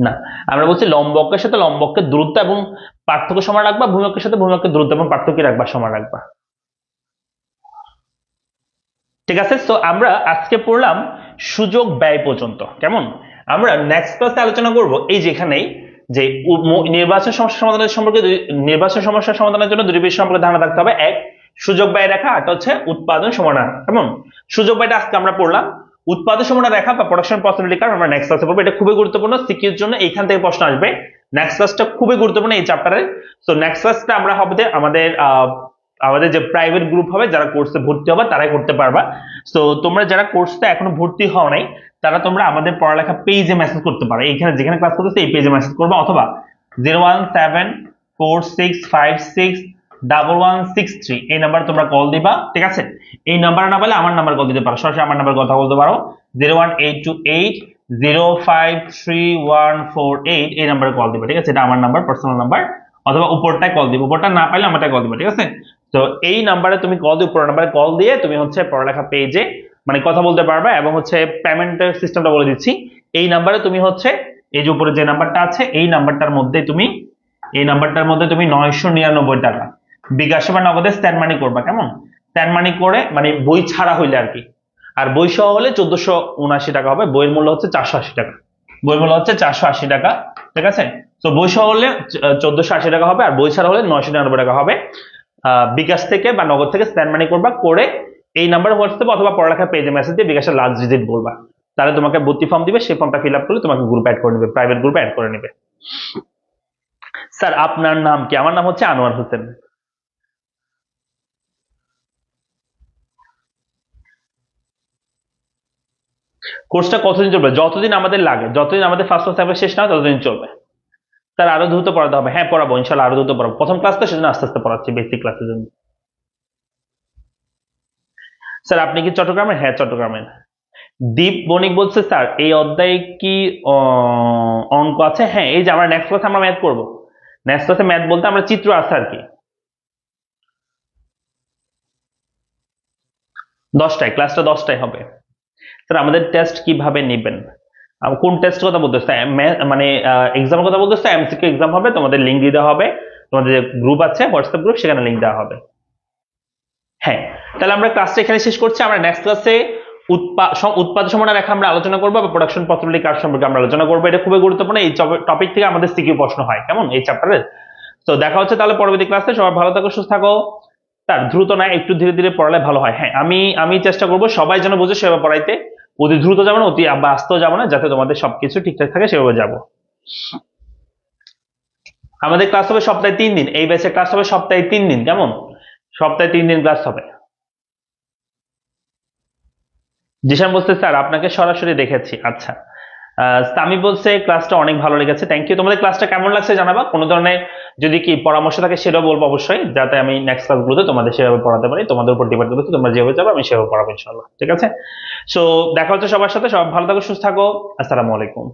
না, আমরা বলছি লম্বকের সাথে লম্বকের দূরত্ব এবং পার্থক্য সমান রাখবা, ভূমিকের সাথে ভূমিকের দূরত্ব এবং পার্থক্য রাখবা, সমান রাখবা। ঠিক আছে, তো আমরা আজকে পড়লাম সুযোগ ব্যয় পর্যন্ত, কেমন? আমরা নেক্সট ক্লাসে আলোচনা করব এই যেখানেই যে নির্বাচন সমস্যা সমাধানের সম্পর্কে, নির্বাচন সমস্যা সমাধানের জন্য দুটি বিষয় সম্পর্কে ধারণা থাকতে হবে। এক, সুযোগ ব্যয় রেখা, আর হচ্ছে উৎপাদন সমাধান। কেমন? সুযোগ ব্যয়টা আজকে আমরা পড়লাম। উৎপাদন সমাধান রেখা বা প্রোডাকশন পসিবিলিটি কার্ভ আমরা নেক্সট ক্লাসে পড়বো। এটা খুবই গুরুত্বপূর্ণ, সিকিউর জন্য এইখান থেকে প্রশ্ন আসবে। নেক্সট ক্লাসটা খুবই গুরুত্বপূর্ণ এই চ্যাপ্টারে। তো নেক্সট ক্লাসটা আমরা হবে আমাদের যে প্রাইভেট গ্রুপ হবে, যারা কোর্সে ভর্তি হবে তারাই করতে পারবা। তো তোমরা যারা কোর্সটা এখনো ভর্তি হও নাই, তারা তোমরা আমাদের পড়ালেখা পেজে মেসেজ করতে পারো। এইখানে যেখানে ক্লাস করতেছে এই পেজে মেসেজ করবা, অথবা 01746561163 এই নাম্বার তোমরা কল দিবা। ঠিক আছে, এই নাম্বার না পেলে আমার নাম্বার কল দিতে পারো, সরাসরি আমার নাম্বার কথা বলতে পারো, 01828053148 এই নাম্বারে কল দিবা। ঠিক আছে, এটা আমার নাম্বার, পার্সোনাল নাম্বার। অথবা উপরটায় কল দিব, উপরটা না পাইলে আমারটায় কল দিবা। ঠিক আছে, তো এই নাম্বারে তুমি কল দিয়ে, উপর নাম্বারে কল দিয়ে তুমি হচ্ছে পড়ালেখা পেজে মানে কথা বলতে পারবে। এবং হচ্ছে পেমেন্টের সিস্টেমটা বলে দিচ্ছি, এই নাম্বারে তুমি হচ্ছে এই যে উপরে যে নাম্বারটা আছে এই নাম্বারটার মধ্যে তুমি 999 টাকা বিকাশে বা নগদে স্ট্যান্ড মানি করবা। কেমন? স্ট্যান্ড মানি করে মানে বই ছাড়া হইলে আর কি। আর বই সহ হলে 1479 টাকা হবে। বইয়ের মূল্য হচ্ছে 480 টাকা। বইয়ের মূল্য হচ্ছে 480 টাকা। ঠিক আছে, তো বই সহ হলে 1480 টাকা হবে, আর বই ছাড়া হলে 999 টাকা হবে। বিকাশ থেকে বা নগদ থেকে স্ট্যান্ড মানি করবা, করে এই নাম্বার হোয়াটসঅ্যাপ অথবা পড়ালেখা পেজে মেসেজ দিয়ে বিকাশের লাস্ট ডিজিট বলবা। তাহলে তোমাকে ভর্তি ফর্ম দিবে, সেই ফর্মটা ফিল আপ করলে তোমাকে গ্রুপ অ্যাড করে নেবে, প্রাইভেট গ্রুপে অ্যাড করে নেবে। স্যার আপনার নাম কি? আমার নাম হচ্ছে আনোয়ার হোসেন। কোর্সটা কতদিন চলবে? যতদিন আমাদের লাগে, যতদিন আমাদের ফার্স্ট সেমিস্টার শেষ না হয় ততদিন চলবে। স্যার আরো দ্রুত পড়াতে হবে? হ্যাঁ পড়াবো ইনশাল্লাহ, আরো দ্রুত পড়াবো। প্রথম ক্লাস তো সেজন্য আস্তে আস্তে পড়াচ্ছি, বেসিক ক্লাসের জন্য। স্যার আপনি কি চট্টগ্রামের? হ্যাঁ চট্টগ্রামের। দীপ বণিক বলছে স্যার এই অধ্যায়ে কি অঙ্ক আছে? হ্যাঁ, এই যে আমরা নেক্সট ক্লাসে আমরা ম্যাথ করবো। নেক্সট ক্লাসে ম্যাথ বলতে আমরা চিত্র আছে আর কি। 10টায়, ক্লাসটা 10টায় হবে। স্যার আমাদের টেস্ট কিভাবে নেবেন? কোন টেস্ট কথা বলতেছে? মানে এক্সামের কথা বলতেছে? এমসিকিউ এক্সাম হবে, তোমাদের লিঙ্ক দিতে হবে, তোমাদের যে গ্রুপ আছে হোয়াটসঅ্যাপ গ্রুপ, সেখানে লিঙ্ক দেওয়া হবে। হ্যাঁ, তাহলে আমরা ক্লাসটা এখানে শেষ করছি। আমরা নেক্সট ক্লাসে উৎপাদ সমানা রেখা আমরা আলোচনা করবো, বা প্রোডাকশন পসিবিলিটি কার্ভ সম্পর্কে আমরা আলোচনা করবো। এটা খুবই গুরুত্বপূর্ণ, এই টপিক থেকে আমাদের সিকিউ প্রশ্ন হয়, কেমন, এই চ্যাপ্টারের। তো দেখা হচ্ছে তাহলে পরবর্তী ক্লাসে। সবাই ভালো থাকো, সুস্থ থাকো। তার দ্রুত না, একটু ধীরে ধীরে পড়ালে ভালো হয়। হ্যাঁ, আমি চেষ্টা করবো সবাই যেন বুঝে সেভাবে পড়াইতে। অতি দ্রুত যাবো না, অতি আস্তেও যাবো না, যাতে তোমাদের সবকিছু ঠিকঠাক থাকে সেভাবে যাবো। আমাদের ক্লাস হবে সপ্তাহে 3 দিন, এই ব্যাচে ক্লাস হবে সপ্তাহে 3 দিন, কেমন? সপ্তাহে 3 দিন ক্লাস হবে। জিশান বলছে স্যার আপনাকে সরাসরি দেখেছি। আচ্ছা, সামি বলছে ক্লাসটা অনেক ভালো লেগেছে, থ্যাংক ইউ। তোমাদের ক্লাসটা কেমন লাগছে জানাবা। কোনো ধরনের যদি কি পরামর্শ থাকে সেটাও বলবো অবশ্যই, যাতে আমি নেক্সট ক্লাসগুলোতে তোমাদের সেভাবে পড়াতে পারি। তোমাদের উপর ডিপেন্ড করতে, তোমরা যেভাবে যাবে আমি সেভাবে পড়াবো ইনশাআল্লাহ। ঠিক আছে, সো দেখা হচ্ছে সবার সাথে। সব ভালো থাকো, সুস্থ থাকো। আসসালামু আলাইকুম।